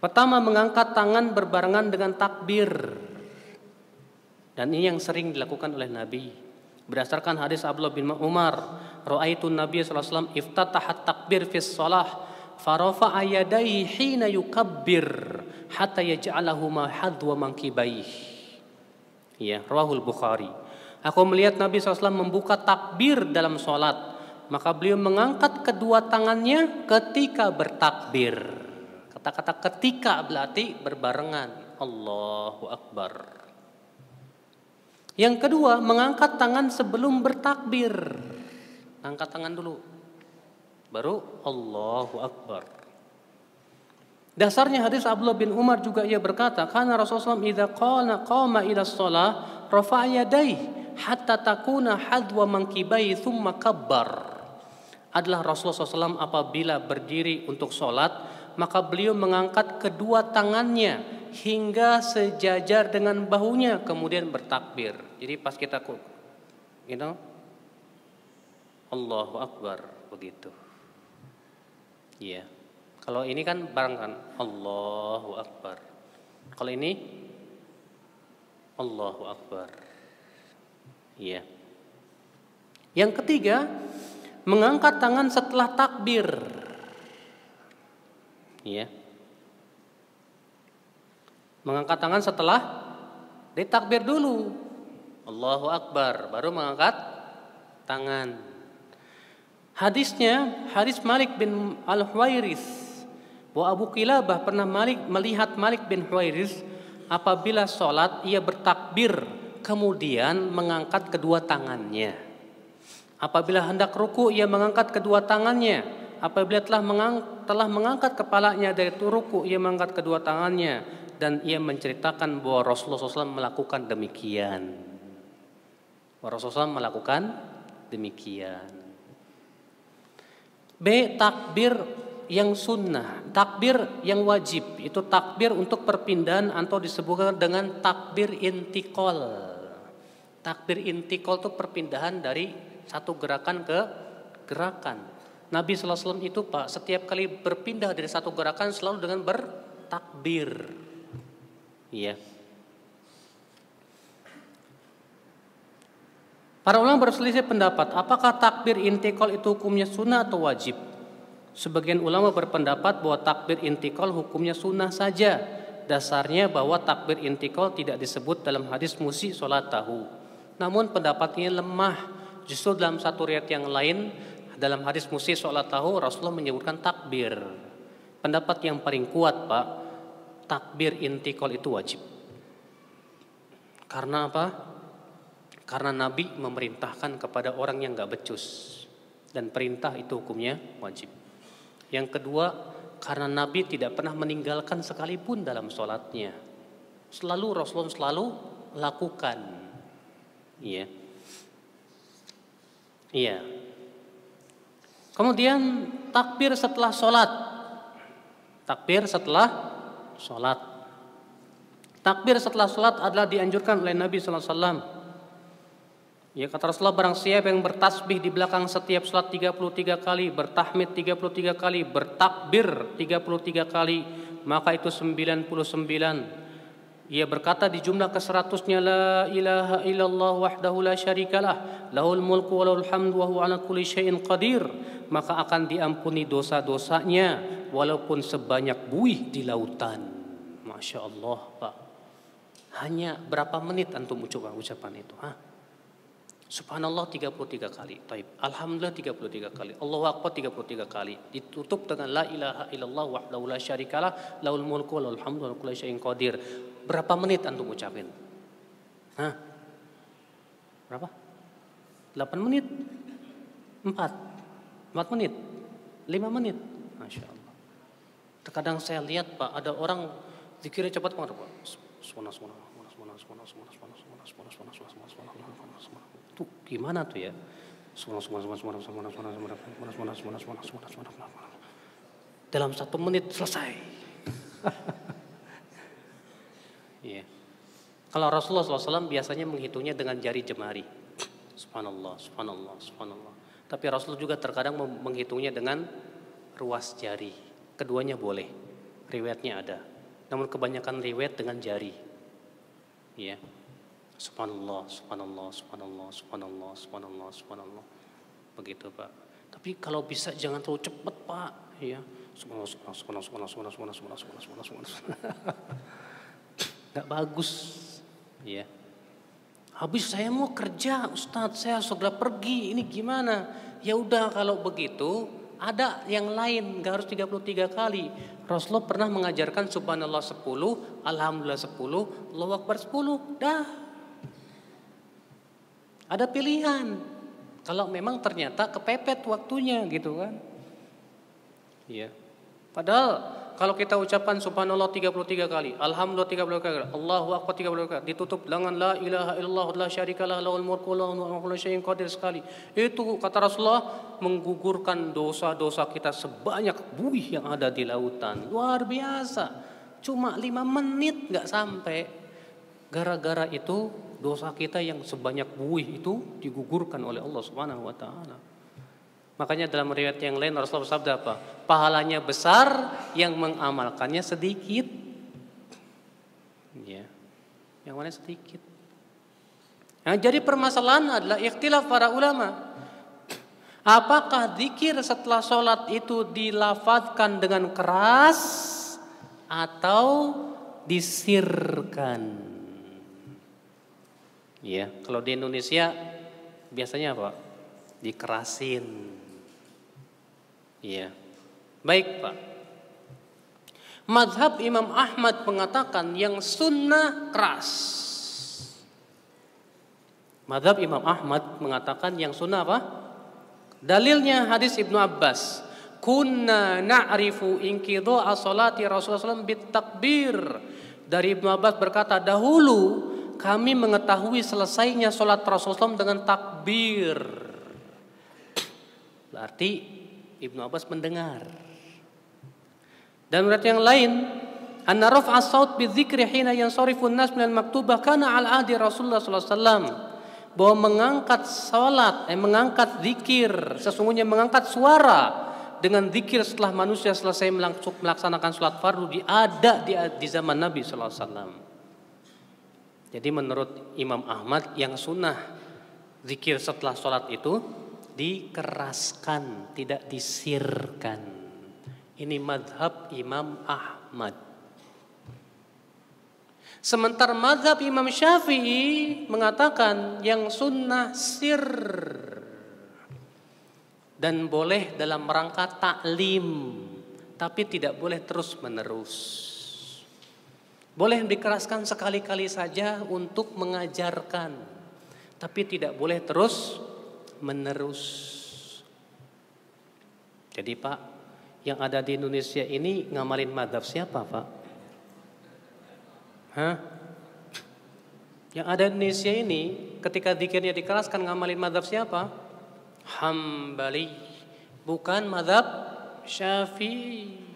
A: Pertama, mengangkat tangan berbarengan dengan takbir. Dan ini yang sering dilakukan oleh Nabi. Berdasarkan hadis Abdullah bin Umar, ra'aitun Nabi sallallahu alaihi wasallam iftatahat takbir fis shalah farafa'a yadayhi hina yukabbir hatta yaj'alahuma hadwa mankibaih. Ya, rawahul Bukhari. Aku melihat Nabi SAW membuka takbir dalam sholat, maka beliau mengangkat kedua tangannya ketika bertakbir. Kata-kata ketika berarti berbarengan. Allahu Akbar. Yang kedua, mengangkat tangan sebelum bertakbir. Angkat tangan dulu, baru Allahu Akbar. Dasarnya hadis Abdullah bin Umar juga ia berkata, karena Rasulullah SAW idza qama ila shalah rafa'a yadayhi hatta takuna hadwa mankibai thumma kabbar. Adalah Rasulullah SAW apabila berdiri untuk sholat, maka beliau mengangkat kedua tangannya hingga sejajar dengan bahunya, kemudian bertakbir. Jadi pas kita Allahu Akbar begitu. Iya. Kalau ini kan bareng kan Allahu Akbar. Kalau ini Allahu Akbar. Iya. Yang ketiga, mengangkat tangan setelah takbir. Iya. Mengangkat tangan setelah ditakbir dulu. Allahu Akbar, baru mengangkat tangan. Hadisnya, hadis Malik bin Al-Huwairis, bahwa Abu Qilabah pernah melihat Malik bin Huwairis apabila sholat ia bertakbir kemudian mengangkat kedua tangannya. Apabila hendak ruku ia mengangkat kedua tangannya. Apabila telah mengangkat kepalanya dari ruku ia mengangkat kedua tangannya. Dan ia menceritakan bahwa Rasulullah SAW melakukan demikian. Rasulullah SAW melakukan demikian. B. Takbir yang sunnah, takbir yang wajib, itu takbir untuk perpindahan atau disebutkan dengan takbir intikal. Takbir intikal itu perpindahan dari satu gerakan ke gerakan. Nabi SAW itu Pak, setiap kali berpindah dari satu gerakan selalu dengan bertakbir. Iya. Para ulama berselisih pendapat, apakah takbir intikal itu hukumnya sunnah atau wajib? Sebagian ulama berpendapat bahwa takbir intikal hukumnya sunnah saja. Dasarnya bahwa takbir intikal tidak disebut dalam hadis musi sholat tahu. Namun pendapat ini lemah. Justru dalam satu riwayat yang lain, dalam hadis musi sholat tahu, Rasulullah menyebutkan takbir. Pendapat yang paling kuat Pak, takbir intikal itu wajib. Karena apa? Karena Nabi memerintahkan kepada orang yang gak becus. Dan perintah itu hukumnya wajib. Yang kedua, karena Nabi tidak pernah meninggalkan sekalipun dalam sholatnya. Rasulullah selalu lakukan. Iya. Iya. Kemudian takbir setelah sholat. Takbir setelah sholat. Takbir setelah sholat adalah dianjurkan oleh Nabi SAW. Ya, kata Rasulullah, barang siapa yang bertasbih di belakang setiap sholat 33 kali, bertahmid 33 kali, bertakbir 33 kali, maka itu 99. Ia berkata di jumlah ke-100-nya, la ilaha illallah wahdahu la syarikalah, lahul mulku wa lahul hamdu wa huwa ala kulli syai'in qadir, maka akan diampuni dosa-dosanya walaupun sebanyak buih di lautan. Masya Allah Pak. Hanya berapa menit antum ucapan itu? Subhanallah 33 kali. Taib. Alhamdulillah 33 kali. Allahu Akbar 33 kali. Ditutup dengan la ilaha illallah wahdahu la syarikalah, lahul mulku wa lahul hamdu wa ala kulli syai'in qadir. Berapa menit antum ucapin? Berapa? 8 menit? 4 menit? 5 menit? Masya Allah. Terkadang saya lihat Pak, ada orang zikirnya cepat banget Pak. Tuh gimana tuh ya? Dalam 1 menit selesai. Iya. Kalau Rasulullah SAW biasanya menghitungnya dengan jari jemari. Subhanallah, subhanallah, subhanallah. Tapi Rasulullah juga terkadang menghitungnya dengan ruas jari. Keduanya boleh. Riwayatnya ada. Namun kebanyakan riwayat dengan jari. Iya. Subhanallah, subhanallah, subhanallah, subhanallah, subhanallah, subhanallah. Begitu Pak. Tapi kalau bisa jangan terlalu cepat Pak. Ya. Subhanallah, subhanallah, subhanallah, subhanallah, subhanallah, subhanallah, subhanallah. Gak bagus. Ya. Habis saya mau kerja, Ustadz, saya segera pergi. Ini gimana? Ya udah kalau begitu, ada yang lain, gak harus 33 kali. Rasulullah pernah mengajarkan subhanallah 10, alhamdulillah 10, Allahu Akbar 10. Dah. Ada pilihan. Kalau memang ternyata kepepet waktunya gitu kan. Iya. Padahal kalau kita ucapan subhanallah 33 kali, alhamdulillah 33 kali, Allahu Akbar 33 kali, ditutup dengan la ilaha illallah la syarikalah lahul mulku wa huwa ala kulli syai'in qadir sekali. Itu kata Rasulullah menggugurkan dosa-dosa kita sebanyak buih yang ada di lautan. Luar biasa. Cuma 5 menit nggak sampai. Gara-gara itu dosa kita yang sebanyak buih itu digugurkan oleh Allah Subhanahu wa taala. Makanya dalam riwayat yang lain Rasulullah bersabda apa? Pahalanya besar, yang mengamalkannya sedikit. Ya. Yang mana sedikit. Nah, jadi permasalahan adalah ikhtilaf para ulama. Apakah zikir setelah sholat itu dilafadzkan dengan keras atau disirkan? Ya, kalau di Indonesia biasanya apa? Dikerasin. Iya. Baik, Pak. Mazhab Imam Ahmad mengatakan yang sunnah keras. Mazhab Imam Ahmad mengatakan yang sunnah apa? Dalilnya hadis Ibnu Abbas. Kunna na'rifu inqidha'a sholati Rasulullah SAW bitakbir. Dari Ibnu Abbas berkata, dahulu kami mengetahui selesainya sholat Rasulullah SAW dengan takbir. Berarti Ibnu Abbas mendengar. Dan berarti yang lain, anna raf'a as-saut bidzikri hina yansarifu an-nas min al-maktubah kana ala ahdi Rasulullah sallallahu alaihi wasallam. Bahwa mengangkat salat, mengangkat zikir, sesungguhnya mengangkat suara dengan zikir setelah manusia selesai melaksanakan salat fardu ada di zaman Nabi sallallahu alaihi wasallam. Jadi menurut Imam Ahmad yang sunnah zikir setelah salat itu dikeraskan, tidak disirkan. Ini mazhab Imam Ahmad. Sementara mazhab Imam Syafi'i mengatakan yang sunnah sir dan boleh dalam rangka taklim, tapi tidak boleh terus menerus. Boleh dikeraskan sekali-kali saja untuk mengajarkan, tapi tidak boleh terus menerus. Jadi Pak, yang ada di Indonesia ini ngamalin mazhab siapa Pak? Hah? Yang ada di Indonesia ini ketika zikirnya dikeraskan ngamalin mazhab siapa? Hambali, bukan mazhab Syafi'i.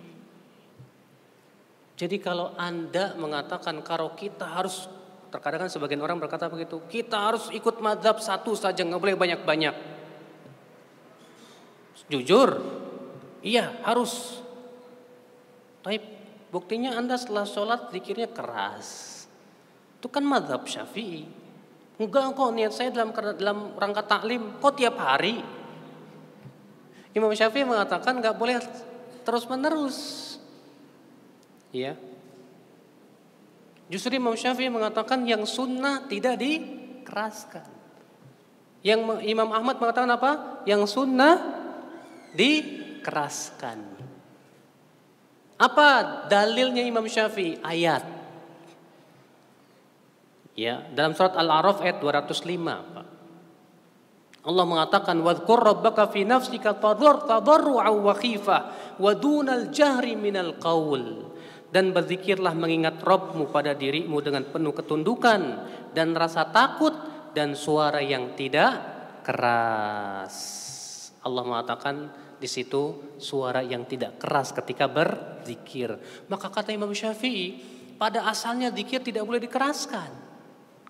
A: Jadi kalau Anda mengatakan kalau kita harus, terkadang kan sebagian orang berkata begitu, kita harus ikut mazhab satu saja, nggak boleh banyak-banyak. Jujur, iya harus. Tapi buktinya Anda setelah sholat zikirnya keras. Itu kan mazhab Syafi'i. Enggak kok, niat saya dalam rangka taklim kok tiap hari. Imam Syafi'i mengatakan nggak boleh terus menerus. Ya. Justru Imam Syafi'i mengatakan yang sunnah tidak dikeraskan. Yang Imam Ahmad mengatakan apa? Yang sunnah dikeraskan. Apa dalilnya Imam Syafi'i? Ayat. Ya, dalam surat Al-A'raf ayat 205, Pak. Allah mengatakan wadhkur rabbaka fi nafsika tadarru'an wa khifah wa dunal jahri minal qaul. Dan berzikirlah mengingat Rabbmu pada dirimu dengan penuh ketundukan dan rasa takut dan suara yang tidak keras. Allah mengatakan di situ suara yang tidak keras ketika berzikir. Maka kata Imam Syafi'i, pada asalnya zikir tidak boleh dikeraskan.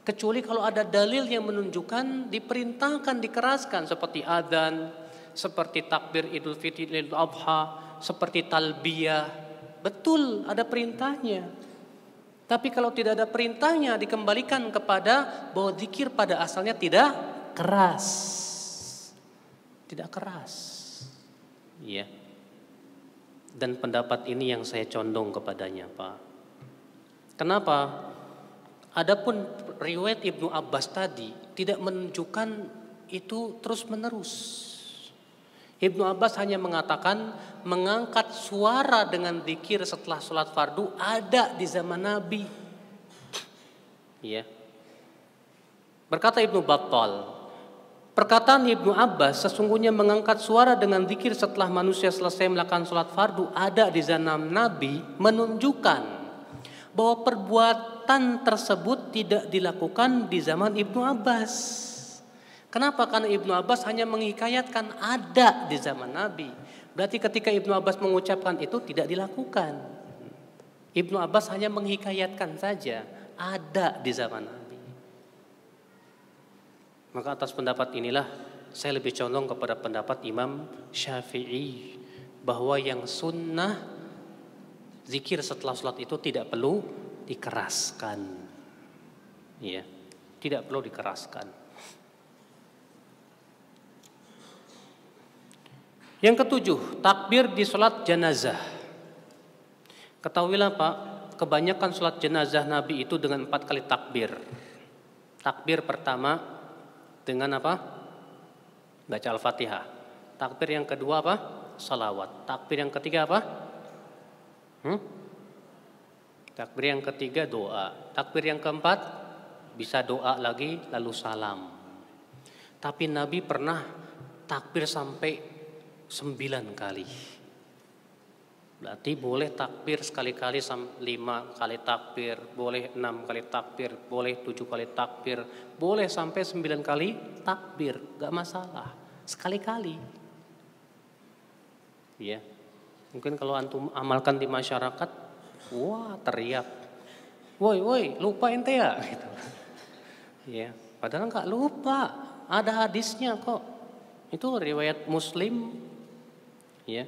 A: Kecuali kalau ada dalil yang menunjukkan diperintahkan dikeraskan, seperti adzan, seperti takbir Idul Fitri, Idul Adha, seperti talbiyah. Betul ada perintahnya. Tapi kalau tidak ada perintahnya, dikembalikan kepada bahwa zikir pada asalnya tidak keras. Tidak keras. Iya. Dan pendapat ini yang saya condong kepadanya, Pak. Kenapa? Adapun riwayat Ibnu Abbas tadi tidak menunjukkan itu terus menerus. Ibnu Abbas hanya mengatakan mengangkat suara dengan zikir setelah sholat fardu ada di zaman Nabi. Ya. Berkata Ibnu Battal, perkataan Ibnu Abbas sesungguhnya mengangkat suara dengan zikir setelah manusia selesai melakukan sholat fardu ada di zaman Nabi menunjukkan bahwa perbuatan tersebut tidak dilakukan di zaman Ibnu Abbas. Kenapa? Karena Ibnu Abbas hanya menghikayatkan ada di zaman Nabi. Berarti ketika Ibnu Abbas mengucapkan itu tidak dilakukan. Ibnu Abbas hanya menghikayatkan saja, ada di zaman Nabi. Maka atas pendapat inilah saya lebih condong kepada pendapat Imam Syafi'i bahwa yang sunnah zikir setelah sholat itu tidak perlu dikeraskan, ya, tidak perlu dikeraskan. Yang ketujuh, takbir di sholat jenazah. Ketahuilah Pak, kebanyakan sholat jenazah Nabi itu dengan 4 kali takbir. Takbir pertama dengan apa? Baca Al-Fatihah. Takbir yang kedua apa? Salawat. Takbir yang ketiga apa? Takbir yang ketiga doa. Takbir yang keempat bisa doa lagi lalu salam. Tapi Nabi pernah takbir sampai 9 kali. Berarti boleh takbir sekali-kali 5 kali takbir, boleh 6 kali takbir, boleh 7 kali takbir, boleh sampai 9 kali takbir, gak masalah. Sekali-kali. Ya. Mungkin kalau antum amalkan di masyarakat, wah teriak, woi lupa ente ya, gitu. Ya, padahal nggak lupa, ada hadisnya kok. Itu riwayat Muslim, ya.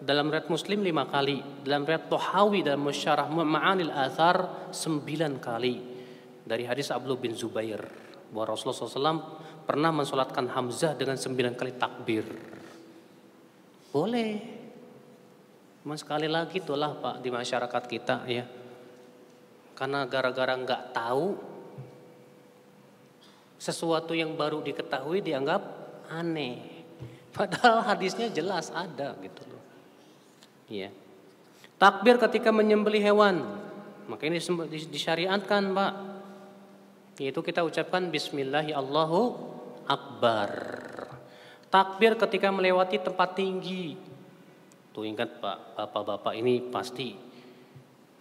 A: Dalam riwayat Muslim 5 kali, dalam riwayat Tahawi dalam Musyarah Ma'anil Athar 9 kali. Dari hadis Abdullah bin Zubair bahwa Rasulullah SAW pernah mensolatkan Hamzah dengan 9 kali takbir. Boleh. Cuma sekali lagi itulah Pak di masyarakat kita, ya. Karena gara-gara nggak tahu, sesuatu yang baru diketahui dianggap aneh. Padahal hadisnya jelas ada gitu loh. Iya. Takbir ketika menyembelih hewan, maka ini disyariatkan Pak. Yaitu kita ucapkan Bismillahi Allahu Akbar. Takbir ketika melewati tempat tinggi. Tuh ingat Pak, bapak-bapak ini pasti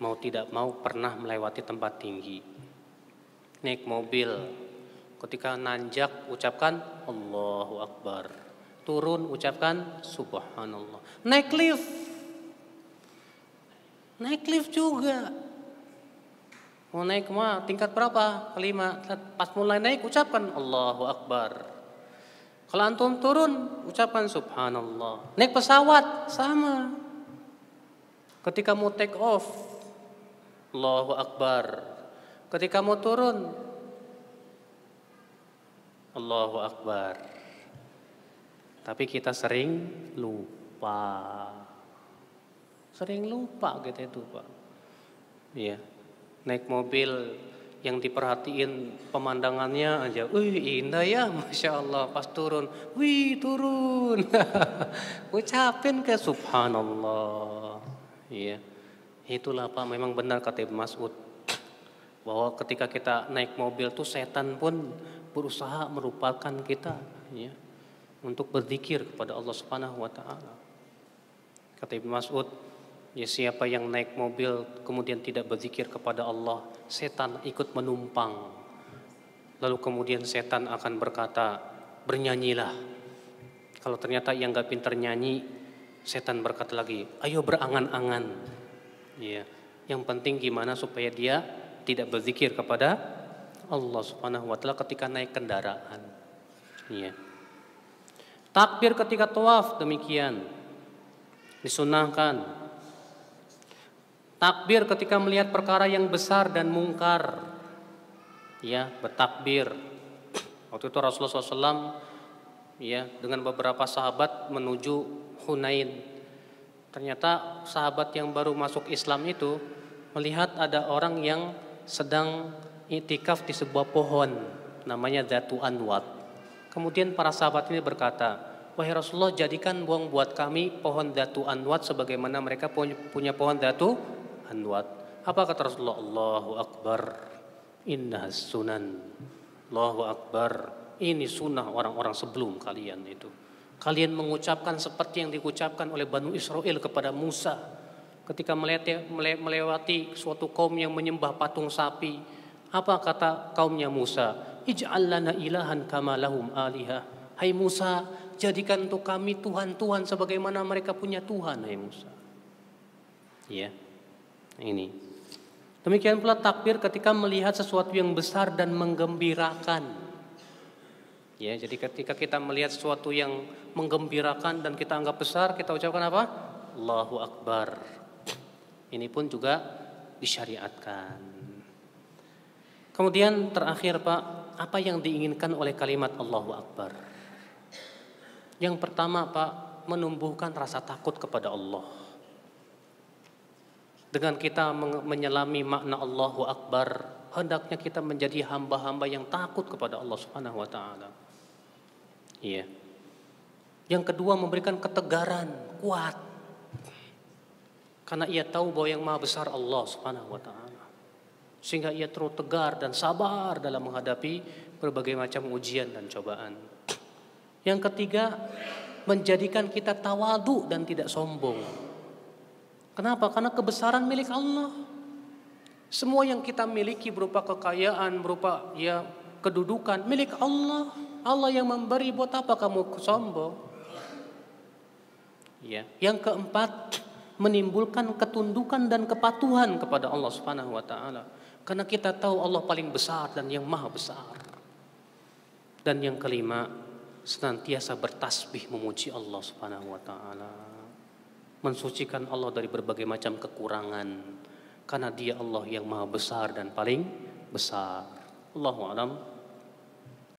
A: mau tidak mau pernah melewati tempat tinggi. Naik mobil, ketika nanjak ucapkan Allahu Akbar. Turun ucapkan Subhanallah. Naik lift juga. Mau naik kemana? Tingkat berapa? Kelima. Pas mulai naik ucapkan Allahu Akbar. Kalau antum turun ucapkan Subhanallah. Naik pesawat sama. Ketika mau take off Allahu Akbar. Ketika mau turun Allahu Akbar. Tapi kita sering lupa. Sering lupa gitu itu Pak. Iya. Naik mobil yang diperhatiin pemandangannya aja. Wih indah ya Masya Allah. Pas turun. Wih turun. Ucapin ke Subhanallah. Iya. Itulah Pak memang benar kata Ibnu Mas'ud. Bahwa ketika kita naik mobil tuh setan pun berusaha merupakan kita. Ya. Untuk berzikir kepada Allah Subhanahu wa taala. Kata Ibnu Mas'ud, ya siapa yang naik mobil kemudian tidak berzikir kepada Allah, setan ikut menumpang. Lalu kemudian setan akan berkata, bernyanyilah. Kalau ternyata yang enggak pintar nyanyi, setan berkata lagi, ayo berangan-angan. Ya, yang penting gimana supaya dia tidak berzikir kepada Allah Subhanahu wa taala ketika naik kendaraan. Ya. Takbir ketika tawaf demikian disunahkan. Takbir ketika melihat perkara yang besar dan mungkar, ya bertakbir. Waktu itu Rasulullah SAW, ya dengan beberapa sahabat menuju Hunain. Ternyata sahabat yang baru masuk Islam itu melihat ada orang yang sedang iktikaf di sebuah pohon, namanya Dzatu Anwat. Kemudian para sahabat ini berkata, wahai Rasulullah jadikan buat kami pohon Dzatu Anwat sebagaimana mereka punya pohon Dzatu Anwat. Apa kata Rasulullah? Allahu Akbar. Innahas sunan. Allahu Akbar. Ini sunnah orang-orang sebelum kalian itu. Kalian mengucapkan seperti yang diucapkan oleh Banu Israel kepada Musa. Ketika melewati suatu kaum yang menyembah patung sapi. Apa kata kaumnya Musa? Ij'al lana ilahan kama lahum alihah. Hai Musa, jadikan untuk kami Tuhan-Tuhan sebagaimana mereka punya Tuhan, hai Musa. Ya, ini. Demikian pula takbir ketika melihat sesuatu yang besar dan menggembirakan. Ya, jadi ketika kita melihat sesuatu yang menggembirakan dan kita anggap besar, kita ucapkan apa? Allahu Akbar. Ini pun juga disyariatkan. Kemudian terakhir Pak, apa yang diinginkan oleh kalimat Allahu Akbar? Yang pertama Pak, menumbuhkan rasa takut kepada Allah. Dengan kita menyelami makna Allahu Akbar, hendaknya kita menjadi hamba-hamba yang takut kepada Allah Subhanahu wa taala. Iya. Yang kedua, memberikan ketegaran, kuat. Karena ia tahu bahwa yang Maha Besar Allah Subhanahu wa taala. Sehingga ia terus tegar dan sabar dalam menghadapi berbagai macam ujian dan cobaan. Yang ketiga, menjadikan kita tawadu dan tidak sombong. Kenapa? Karena kebesaran milik Allah. Semua yang kita miliki berupa kekayaan, berupa kedudukan milik Allah. Allah yang memberi, buat apa kamu sombong? Ya. Yang keempat, menimbulkan ketundukan dan kepatuhan kepada Allah Subhanahu wa taala. Karena kita tahu Allah paling besar dan yang maha besar. Dan yang kelima, senantiasa bertasbih memuji Allah Subhanahu wa taala. Mensucikan Allah dari berbagai macam kekurangan, karena Dia Allah yang maha besar dan paling besar. Allahu a'lam.